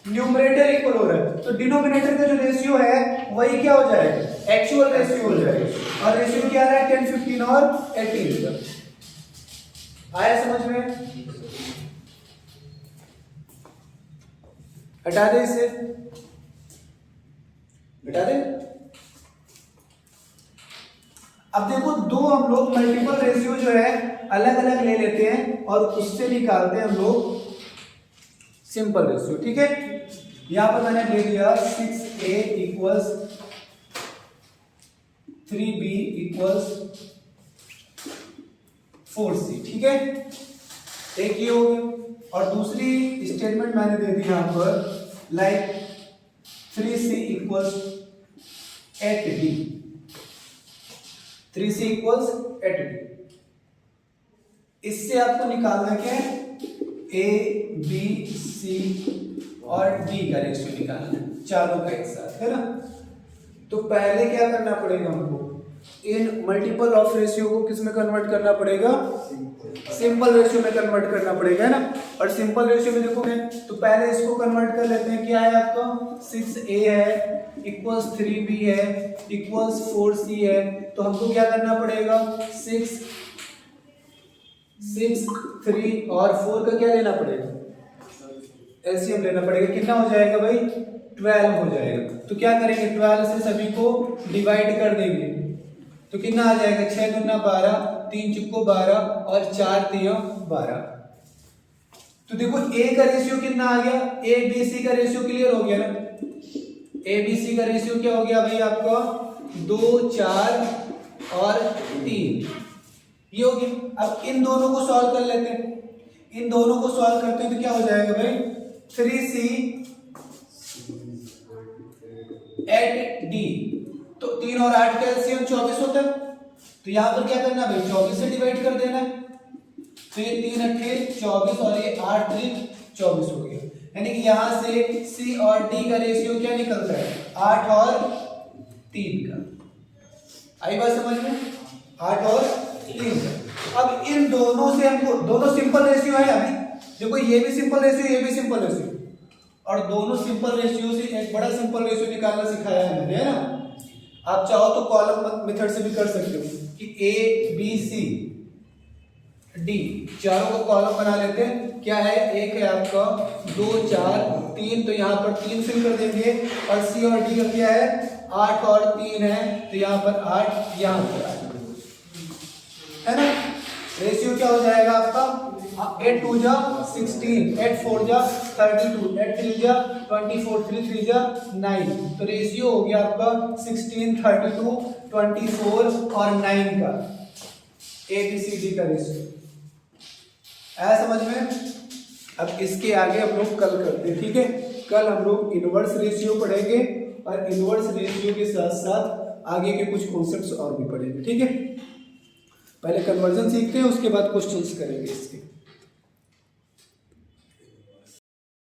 न्यूमरेटर इक्वल हो रहा है, तो डिनोमिनेटर का जो रेशियो है वही क्या हो जाएगा, एक्चुअल रेशियो हो जाएगा। और रेशियो क्या आ रहा है, 10 15 और 18 का। आया समझ में, हटा दे इसे, हटा दे। अब देखो दो हम लोग मल्टीपल रेशियो जो है अलग अलग ले लेते हैं और उससे निकालते हैं हम लोग सिंपल रेशियो, ठीक है। यहां पर मैंने ले लिया 6a equals 3b equals 4c, ठीक है। एक ये हो गया। और दूसरी स्टेटमेंट मैंने दे दी यहां पर like 3c equals 8d, 3c equals 8d। इससे आपको निकालना क्या है, a b c और d का रेशियो निकालना है, चारों का एक साथ, है ना। तो पहले क्या करना पड़ेगा हमको, इन मल्टीपल ऑफ रेशियो को किस में कन्वर्ट करना पड़ेगा, सिंपल रेशियो में कन्वर्ट करना पड़ेगा, है ना। और सिंपल रेशियो में देखोगे तो पहले इसको कन्वर्ट कर लेते हैं। क्या है आपका, 6a है इक्वल्स 3b है इक्वल्स 4c है। तो हमको क्या करना पड़ेगा, 6 3 और 4 का क्या लेना पड़ेगा, एलसीएम लेना पड़ेगा। कितना हो जाएगा भाई, 12 हो जाएगा। तो क्या करेंगे, 12 से सभी को डिवाइड कर देंगे। तो कितना आ जाएगा, 6 दूना 12, 3 चुक्को 12 और 4 3 12। तो देखो ए का रेशियो कितना आ गया, ए बी सी का रेशियो क्लियर हो गया ना। ए बी सी का रेशियो क्या हो गया भाई आपका, 2 4 और 3, ये हो गया। अब इन दोनों को सॉल्व कर लेते हैं। इन दोनों को सॉल्व करते हैं तो क्या हो जाएगा भाई, 3c 8d। तो 3 और 8 का एलसीएम 24 होता है। तो यहां पर क्या करना है भाई, 24 से डिवाइड कर देना है। तो ये 3 8 24 और ये 8 3 24 हो गया। यानी कि यहां से c और d का रेशियो क्या निकलता है, 8 और 3 का। आई बात समझ में, 8 और 3 का। अब इन दोनों से हमको, दोनों सिंपल रेशियो है। अभी देखो ये भी सिंपल रेशियो, ये भी सिंपल रेशियो, और दोनों सिंपल रेशियो से एक बड़ा सिंपल रेशियो निकालना सिखाया है मैंने, है ना। आप चाहो तो कॉलम मेथड से भी कर सकते हो कि a b c d चारों को कॉलम बना लेते हैं। क्या है, एक है आपका 2 4 3, तो यहाँ पर 3 फिल कर देंगे। और c और d का क्या है, 8 और 3 है, तो यहाँ पर 8, यहाँ पर 8, है ना। रेशियो क्या हो जाएगा आपका, 8 2 जा 16, 8 4 जा 32, 8 3 जा 24, 3 3 जा 9। तो रेशियो हो गया आपका 16 32 24 और 9 का, ए बी सी डी का रेशियो। आया समझ में? अब इसके आगे हम लोग कल करते हैं, ठीक है। कल हम लोग इनवर्स रेशियो पढ़ेंगे और इनवर्स रेशियो के साथ साथ आगे के कुछ कॉन्सेप्ट्स और भी पढ़ेंगे, ठीक है। पहले कन्वर्जन सीखते हैं, उसके बाद क्वेश्चंस करेंगे इसके।